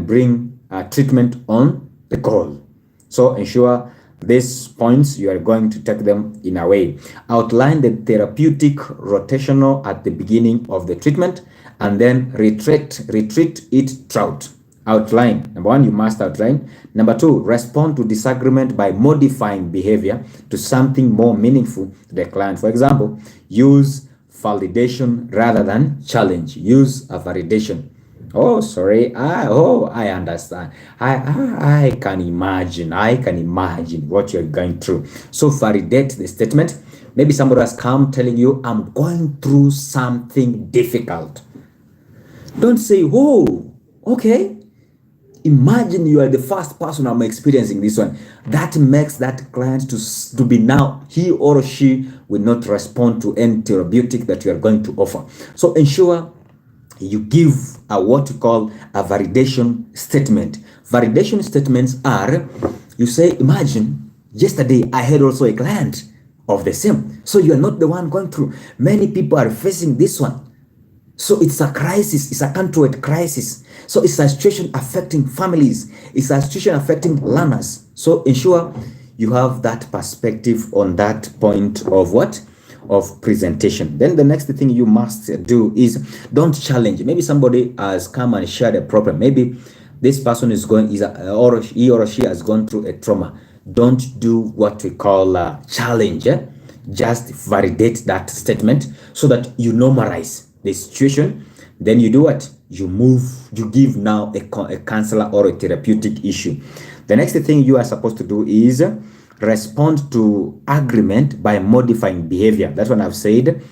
bring treatment on the goal. So ensure these points, you are going to take them in a way. Outline the therapeutic rotational at the beginning of the treatment and then retreat it throughout. Outline. Number one, you must outline. Number two, respond to disagreement by modifying behavior to something more meaningful to the client. For example, use validation rather than challenge. Use a validation. Oh, sorry. I understand. I can imagine. I can imagine what you're going through. So validate the statement. Maybe somebody has come telling you, I'm going through something difficult. Don't say, oh, okay. Imagine you are the first person I'm experiencing this one. That makes that client to be now, he or she will not respond to any therapeutic that you are going to offer. So ensure you give what you call a validation statement. Validation statements are, you say, imagine yesterday I had also a client of the same. So you are not the one going through. Many people are facing this one. So it's a crisis. It's a countrywide crisis. So it's a situation affecting families. It's a situation affecting learners. So ensure you have that perspective on that point of what? Of presentation. Then the next thing you must do is don't challenge. Maybe somebody has come and shared a problem. Maybe this person is going, or he or she has gone through a trauma. Don't do what we call challenge. Just validate that statement so that you normalize the situation. Then you do what? You give now a counselor or a therapeutic issue. The next thing you are supposed to do is respond to agreement by modifying behavior. That's what I've said.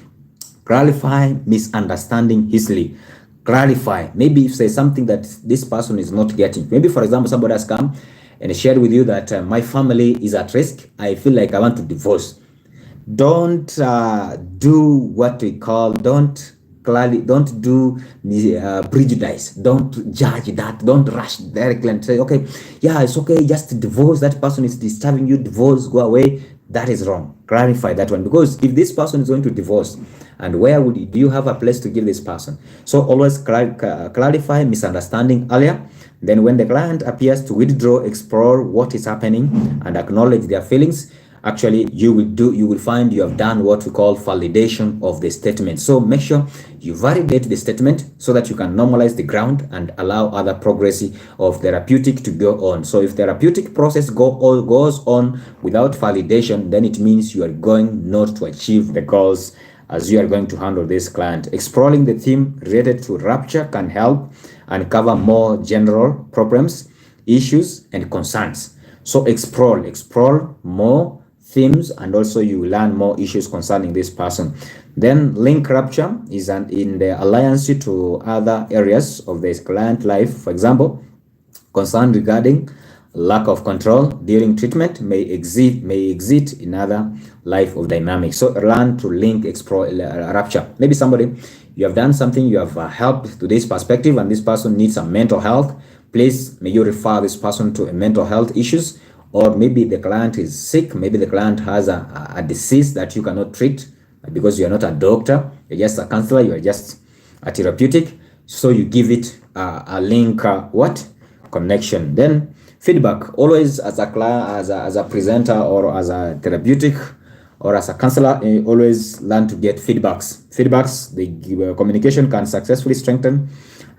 Clarify misunderstanding easily. Clarify. Maybe if there's something that this person is not getting. Maybe, for example, somebody has come and shared with you that my family is at risk. I feel like I want to divorce. Don't do what we call, don't don't do prejudice, don't judge that, don't rush directly and say, okay, yeah, it's okay, just divorce, that person is disturbing you, divorce, go away. That is wrong. Clarify that one, because if this person is going to divorce, and where do you have a place to give this person? So always clarify misunderstanding earlier. Then when the client appears to withdraw, explore what is happening and acknowledge their feelings. Actually, you will find you have done what we call validation of the statement. So make sure you validate the statement so that you can normalize the ground and allow other progress of therapeutic to go on. So if therapeutic process goes on without validation, then it means you are going not to achieve the goals as you are going to handle this client. Exploring the theme related to rupture can help uncover more general problems, issues, and concerns. So explore more themes, and also you learn more issues concerning this person. Then link rupture is in the alliance to other areas of this client life. For example, concern regarding lack of control during treatment may exist in other life of dynamics. So learn to link, explore rupture. Maybe somebody, you have done something, you have helped to this perspective, and this person needs some mental health. Please, may you refer this person to a mental health issues. Or maybe the client is sick, maybe the client has a disease that you cannot treat because you are not a doctor, you're just a counselor, you are just a therapeutic. So you give it a link, connection. Then feedback. Always as a client, as a presenter, or as a therapeutic, or as a counselor, you always learn to get feedbacks. The communication can successfully strengthen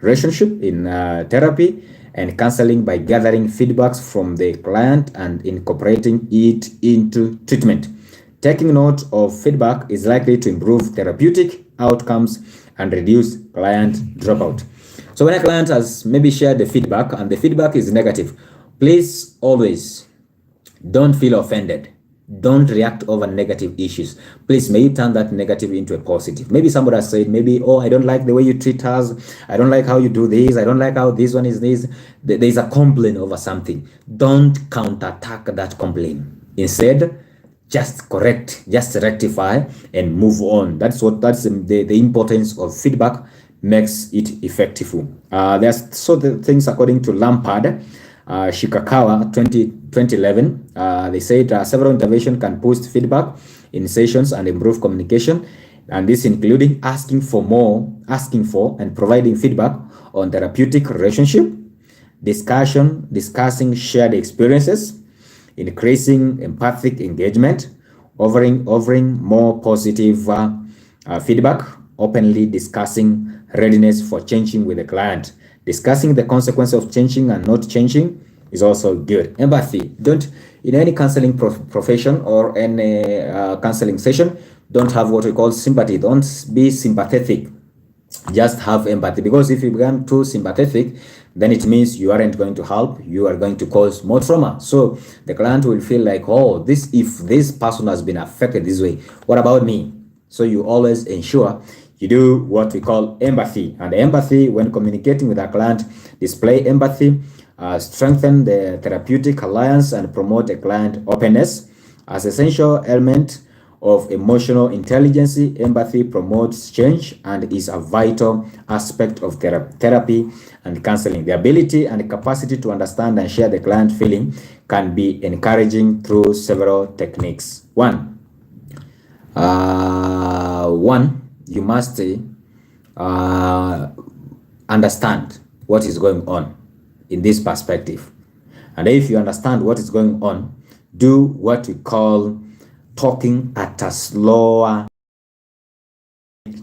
relationship in therapy and counseling by gathering feedbacks from the client and incorporating it into treatment. Taking note of feedback is likely to improve therapeutic outcomes and reduce client dropout. So when a client has maybe shared the feedback and the feedback is negative, please always don't feel offended. Don't react over negative issues. Please, may you turn that negative into a positive. Maybe somebody has said, maybe, oh, I don't like the way you treat us. I don't like how you do this. I don't like how this one is this. There's a complaint over something. Don't counterattack that complaint. Instead, just correct, just rectify and move on. That's the importance of feedback makes it effective. There's so the things according to Lampard, Shikakawa 2011, they said several interventions can boost feedback in sessions and improve communication, and this including asking for and providing feedback on therapeutic relationship, discussing shared experiences, increasing empathic engagement, offering more positive feedback, openly discussing readiness for changing with the client. Discussing the consequence of changing and not changing is also good. Empathy. Don't, in any counseling profession or any counseling session, don't have what we call sympathy. Don't be sympathetic. Just have empathy, because if you become too sympathetic, then it means you aren't going to help. You are going to cause more trauma. So the client will feel like, oh, if this person has been affected this way, what about me? So you always ensure you do what we call empathy. And empathy, when communicating with a client, display empathy, strengthen the therapeutic alliance, and promote a client openness. As essential element of emotional intelligence, empathy promotes change and is a vital aspect of therapy and counseling. The ability and capacity to understand and share the client feeling can be encouraging through several techniques. One, you must understand what is going on in this perspective. And if you understand what is going on, do what we call talking at a slower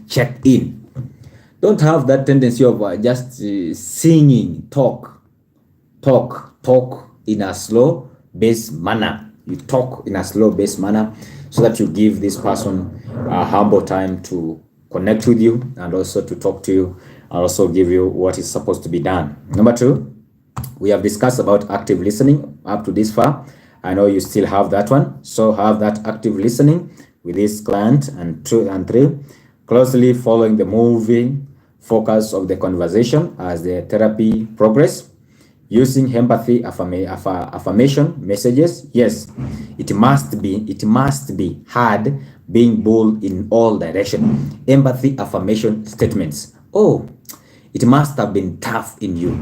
check-in. Don't have that tendency of just singing, talk in a slow bass manner. You talk in a slow bass manner so that you give this person a humble time to connect with you and also to talk to you and also give you what is supposed to be done. Number two, we have discussed about active listening up to this far. I know you still have that one. So have that active listening with this client. And 2 and 3, closely following the moving focus of the conversation as the therapy progress. Using empathy affirmation messages. Yes, it must be heard being bold in all direction. Empathy affirmation statements. Oh, it must have been tough in you.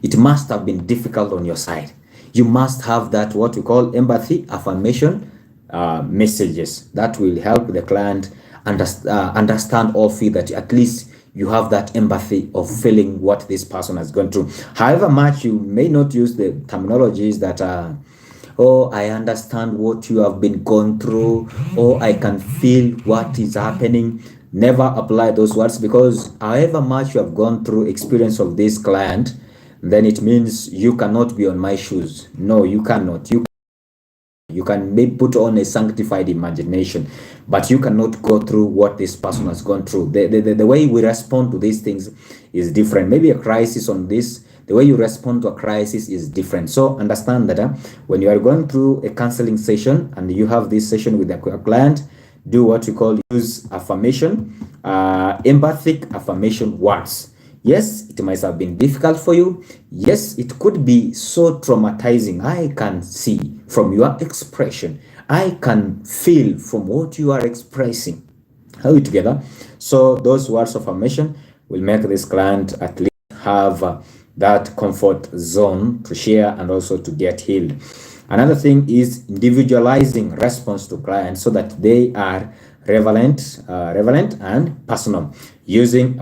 It must have been difficult on your side. You must have that, what we call empathy affirmation messages that will help the client understand or feel that at least you have that empathy of feeling what this person has gone through. However much you may not use the terminologies that are, oh, I understand what you have been going through, or I can feel what is happening. Never apply those words, because however much you have gone through experience of this client, then it means you cannot be on my shoes. No, you cannot. You can maybe put on a sanctified imagination, but you cannot go through what this person has gone through. The way we respond to these things is different. Maybe a crisis on this, the way you respond to a crisis is different. So understand that when you are going through a counseling session and you have this session with a client, do what you call use affirmation, empathic affirmation words. Yes, it might have been difficult for you. Yes, it could be so traumatizing. I can see from your expression. I can feel from what you are expressing. Are we together? So those words of affirmation will make this client at least have that comfort zone to share and also to get healed. Another thing is individualizing response to clients so that they are relevant and personal, using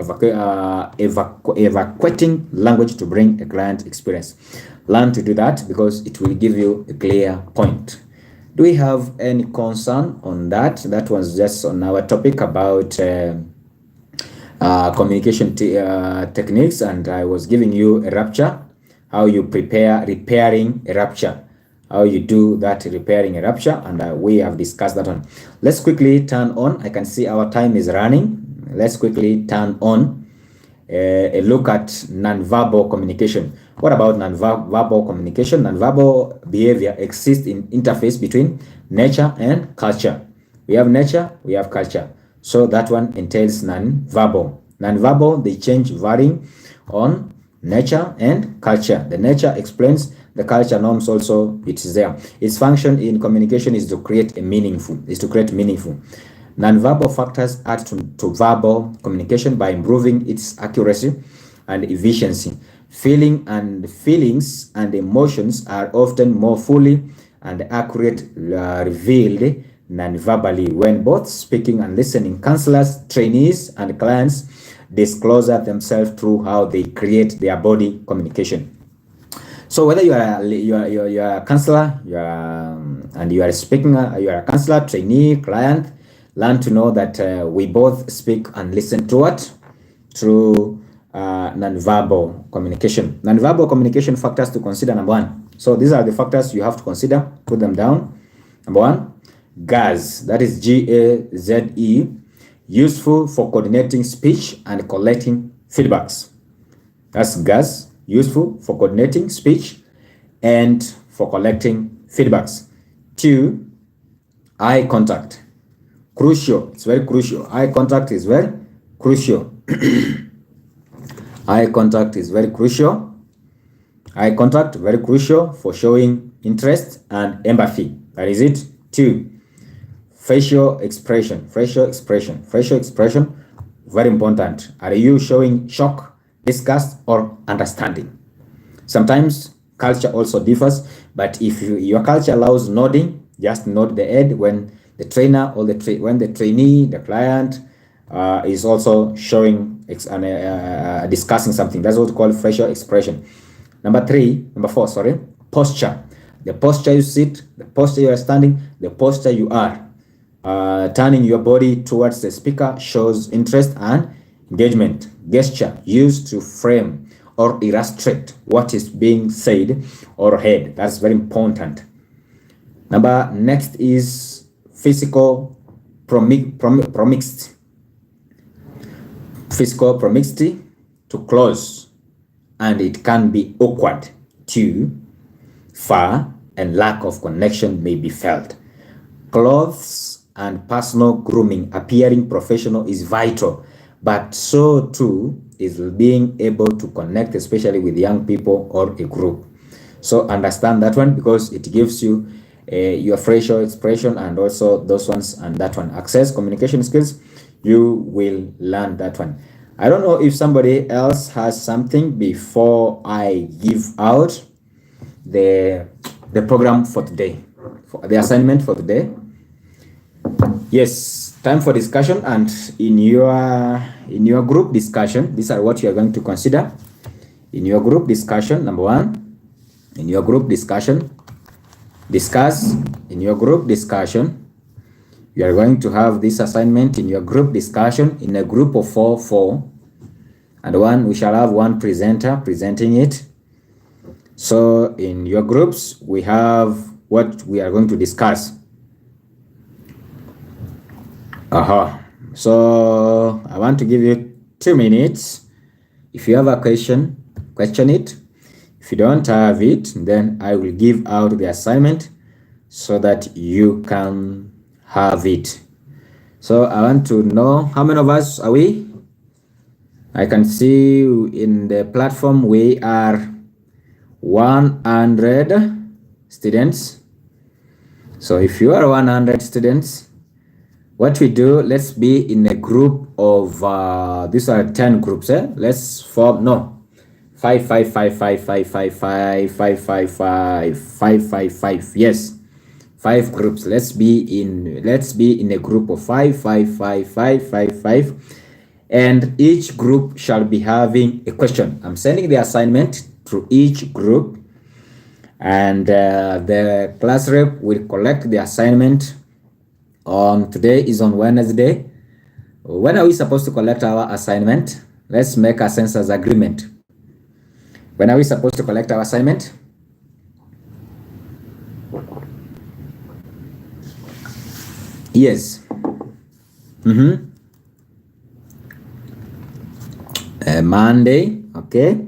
evacuating language to bring a client experience. Learn to do that because it will give you a clear point. Do we have any concern on that? That was just on our topic about communication techniques, and I was giving you a rupture, how you prepare repairing a rupture, how you do that repairing a rupture, and we have discussed that one. Let's quickly turn on. I can see our time is running. Let's quickly turn on a look at nonverbal communication. What about nonverbal communication? Nonverbal behavior exists in interface between nature and culture. We have nature, we have culture. So that one entails nonverbal. Nonverbal, they change varying on nature and culture. The nature explains, the culture norms also, it's there. Its function in communication is to create meaningful. Nonverbal factors add to verbal communication by improving its accuracy and efficiency. Feelings and emotions are often more fully and accurately revealed non-verbally when both speaking and listening. Counselors, trainees, and clients disclose themselves through how they create their body communication. So whether you are a counselor, and you are speaking, you are a counselor, trainee, client, learn to know that we both speak and listen to what? Through non-verbal communication. Non-verbal communication factors to consider. Number one. So these are the factors you have to consider. Put them down. Number one, GAZE. That is GAZE. Useful for coordinating speech and collecting feedbacks. That's GAZE. Useful for coordinating speech and for collecting feedbacks. 2, eye contact. Crucial. It's very crucial. Eye contact is very crucial. Eye contact is very crucial. Eye contact, very crucial for showing interest and empathy. That is it. 2, facial expression. Facial expression, very important. Are you showing shock, disgust, or understanding? Sometimes culture also differs, but if your culture allows nodding, just nod the head when the trainer or when the trainee, the client, is also showing discussing something. That's what we call facial expression. Number 4, posture. The posture you sit, the posture you are standing, the posture you are. Turning your body towards the speaker shows interest and engagement. Gesture used to frame or illustrate what is being said or heard. That's very important. Next is physical proximity. Physical proximity to close, and it can be awkward, too far, and lack of connection may be felt. Clothes and personal grooming, appearing professional, is vital, but so too is being able to connect, especially with young people or a group. So understand that one, because it gives you your facial expression, and also those ones and that one. Access communication skills, you will learn that one. I don't know if somebody else has something before I give out the program for today, for the assignment for today. Yes, time for discussion. And in your group discussion, these are what you are going to consider in your group discussion. Number one, in your group discussion, discuss in your group discussion. You are going to have this assignment in your group discussion in a group of 4, and we shall have one presenter presenting it. So in your groups, we have what we are going to discuss. So I want to give you 2 minutes. If you have a question, question it. If you don't have it, then I will give out the assignment so that you can have it. So I want to know how many of us are we? I can see in the platform we are 100 students. So if you are 100 students, what we do, let's be in a group of these are 10 groups. Let's form 5. Yes, 5 groups. Let's be in a group of 5, and each group shall be having a question. I'm sending the assignment to each group, and the class rep will collect the assignment. Today is on Wednesday. When are we supposed to collect our assignment? Let's make a census agreement. When are we supposed to collect our assignment? Yes. Monday, okay.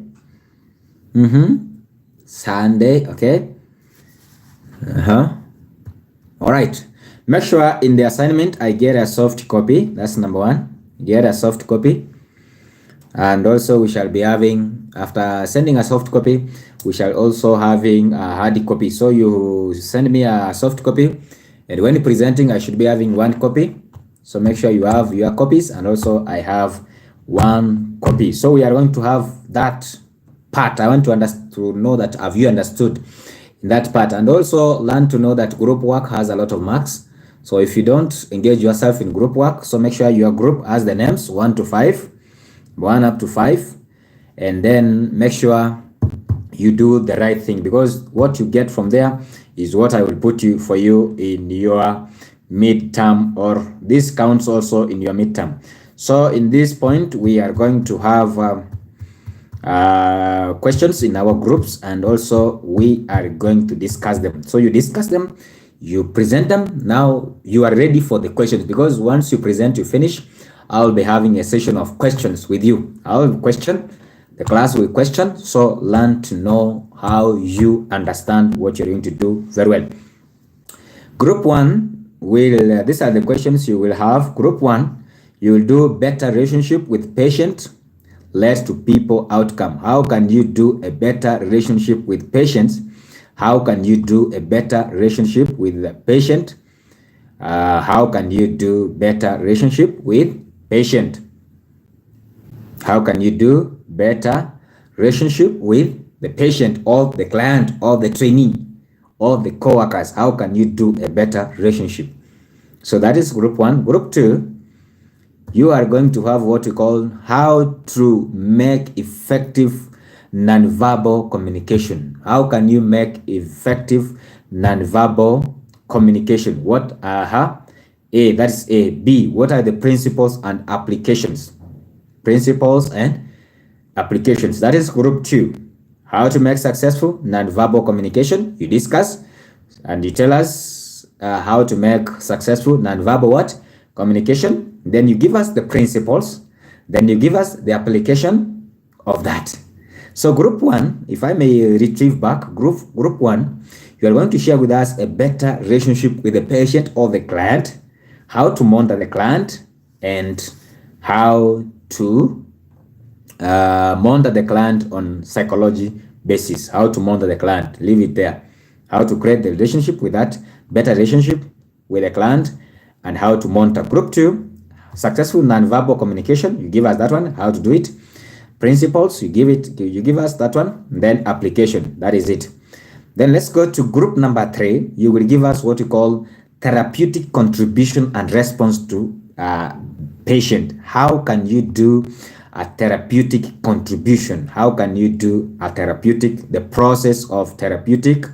Sunday, okay. All right. Make sure in the assignment I get a soft copy. That's number 1. Get a soft copy. And also we shall be having, after sending a soft copy, we shall also having a hard copy. So you send me a soft copy, and when presenting I should be having 1 copy. So make sure you have your copies, and also I have 1 copy. So we are going to have that part. I want to know that have you understood in that part, and also learn to know that group work has a lot of marks. So if you don't engage yourself in group work, so make sure your group has the names 1 to 5, 1 up to 5, and then make sure you do the right thing, because what you get from there is what I will put for you in your midterm, or this counts also in your midterm. So in this point, we are going to have questions in our groups, and also we are going to discuss them. So you discuss them, you present them. Now you are ready for the questions, because once you present, you finish, I'll be having a session of questions with you. I'll question, the class will question. So learn to know how you understand what you're going to do very well. Group 1 will, these are the questions you will have. Group 1, you will do better relationship with patient led to people outcome. How can you do a better relationship with patients? How can you do a better relationship with the patient? How can you do better relationship with patient? How can you do better relationship with the patient, or the client, or the trainee, or the co-workers? How can you do a better relationship? So that is group 1. Group 2, you are going to have what we call how to make effective nonverbal communication. How can you make effective nonverbal communication? What A, that's A. B, what are the principles and applications? Principles and applications. That is group 2. How to make successful nonverbal communication. You discuss and you tell us how to make successful nonverbal what? Communication. Then you give us the principles. Then you give us the application of that. So group 1, if I may retrieve back, group 1, you are going to share with us a better relationship with the patient or the client, how to monitor the client, and how to monitor the client on psychology basis. How to monitor the client. Leave it there. how to create the relationship with that, better relationship with a client, and how to monitor. Group 2, successful nonverbal communication, you give us that one, how to do it. Principles, you give us that one. Then application, that is it. Then let's go to group number 3. You will give us what you call therapeutic contribution and response to patient. How can you do a therapeutic contribution? How can you do a therapeutic, the process of therapeutic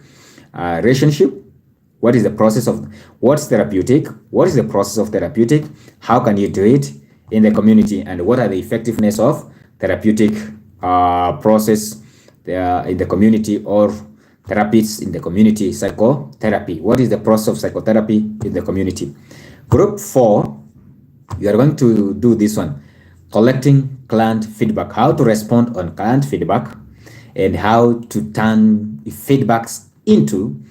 relationship? What is the process of, what's therapeutic? What is the process of therapeutic? How can you do it in the community? And what are the effectiveness of therapeutic process in the community, or therapists in the community, psychotherapy? What is the process of psychotherapy in the community? Group 4, you are going to do this one, collecting client feedback, how to respond on client feedback, and how to turn feedbacks into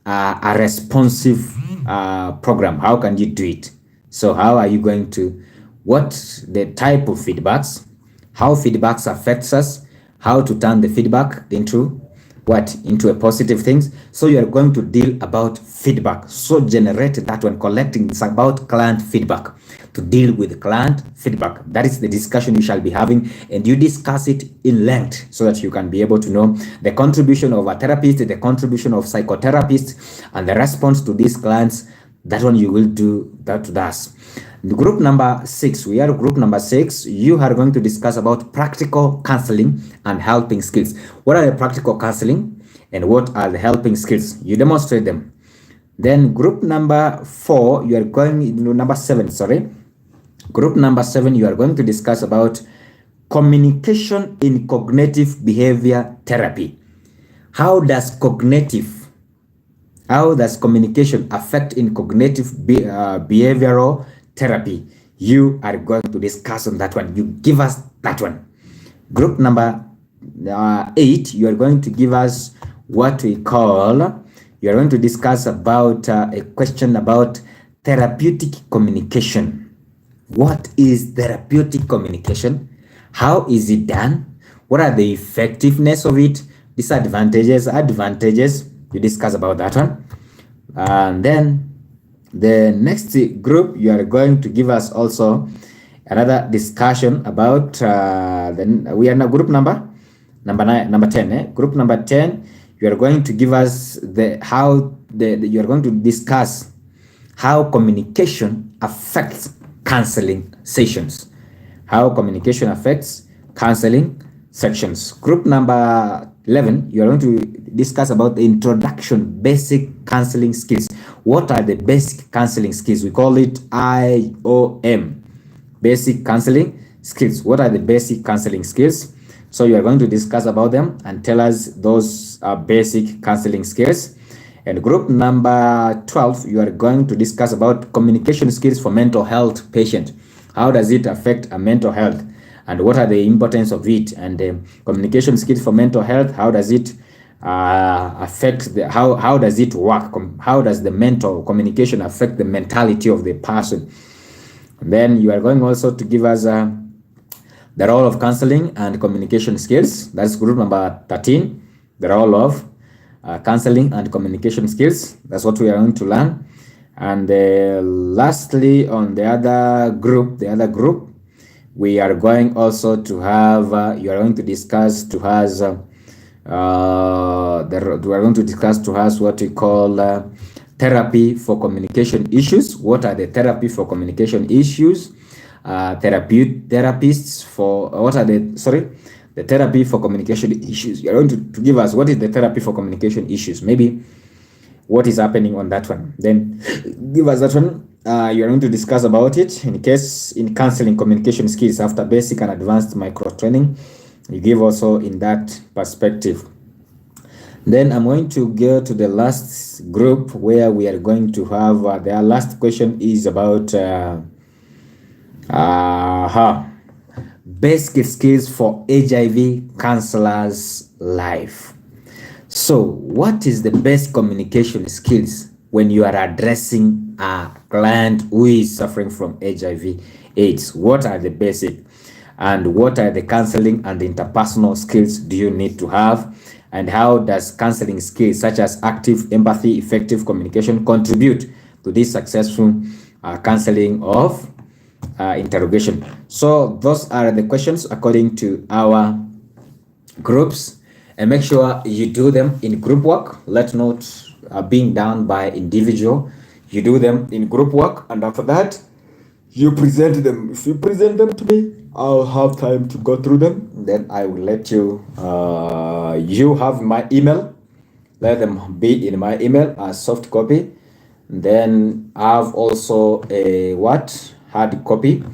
a responsive program. How can you do it? So how are you going to, what the type of feedbacks, how feedbacks affects us, how to turn the feedback into what, into a positive things. So you are going to deal about feedback. So generate that one, collecting, it's about client feedback, to deal with client feedback. That is the discussion you shall be having, and you discuss it in length so that you can be able to know the contribution of a therapist, the contribution of psychotherapists, and the response to these clients. That one you will do that to us. Group number 6, we are group number 6. You are going to discuss about practical counseling and helping skills. What are the practical counseling and what are the helping skills? You demonstrate them. Then group number 4, you are going, number 7, sorry. Group number 7, you are going to discuss about communication in cognitive behavior therapy. How does communication affect in cognitive behavioral therapy? You are going to discuss on that one. You give us that one. Group number 8, you are going to give us what we call, you are going to discuss about a question about therapeutic communication. What is therapeutic communication? How is it done? What are the effectiveness of it? Disadvantages, advantages, you discuss about that one. And then the next group, you are going to give us also another discussion about we are now group number 10. Group number 10, you are going to give us you are going to discuss how communication affects counseling sessions. How communication affects counseling sections. Group number 11, you are going to discuss about the introduction, basic counseling skills. What are the basic counseling skills? We call it IOM, basic counseling skills. What are the basic counseling skills? So you are going to discuss about them and tell us those basic counseling skills. And group number 12, you are going to discuss about communication skills for mental health patient. How does it affect a mental health, and what are the importance of it? And communication skills for mental health, how does it affect how does it work? How does the mental communication affect the mentality of the person? And then you are going also to give us the role of counseling and communication skills. That's group number 13, the role of counseling and communication skills. That's what we are going to learn. And lastly, on the other group, we are going also to have you are going to discuss to us we are going to discuss to us what we call therapy for communication issues. What are the therapy for communication issues? Therapists for what are the therapy for communication issues. You're going to give us what is the therapy for communication issues, maybe what is happening on that one. Then give us that one. You're going to discuss about it in counseling communication skills after basic and advanced micro training. You give also in that perspective. Then I'm going to go to the last group where we are going to have their last question is about basic skills for HIV counselors life. So what is the best communication skills when you are addressing a client who is suffering from HIV/AIDS? What are the basic, and what are the counseling and interpersonal skills do you need to have? and how does counseling skills such as active empathy, effective communication contribute to this successful counseling of interrogation. So those are the questions according to our groups, and make sure you do them in group work. Let not being done by individual. You do them in group work, and after that you present them. If you present them to me, I'll have time to go through them. Then I will let you. You have my email. Let them be in my email as soft copy. Then I have also a hard copy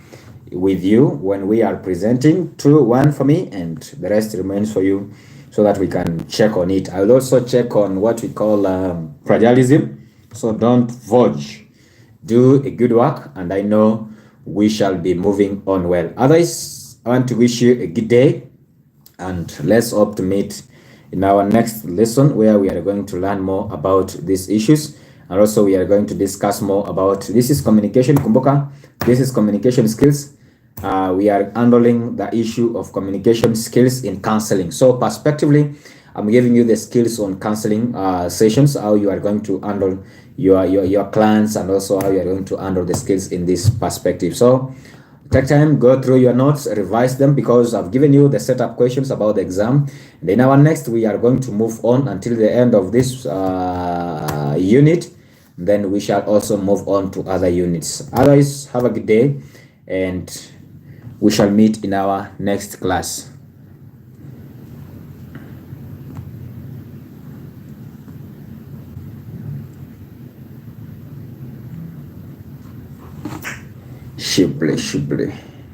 with you when we are presenting. Two, one for me, and the rest remains for you, so that we can check on it. I will also check on what we call plagiarism. So don't forge. Do a good work, and I know we shall be moving on well. Otherwise, I want to wish you a good day, and let's hope to meet in our next lesson, where we are going to learn more about these issues, and also we are going to discuss more about this is communication. Kumbuka, this is communication skills. We are handling the issue of communication skills in counseling. So prospectively, I'm giving you the skills on counseling sessions, how you are going to handle your clients, and also how you are going to handle the skills in this perspective. So take time, go through your notes, revise them, because I've given you the setup questions about the exam. Then our next, we are going to move on until the end of this unit. Then we shall also move on to other units. Otherwise, have a good day, and we shall meet in our next class. Shipley.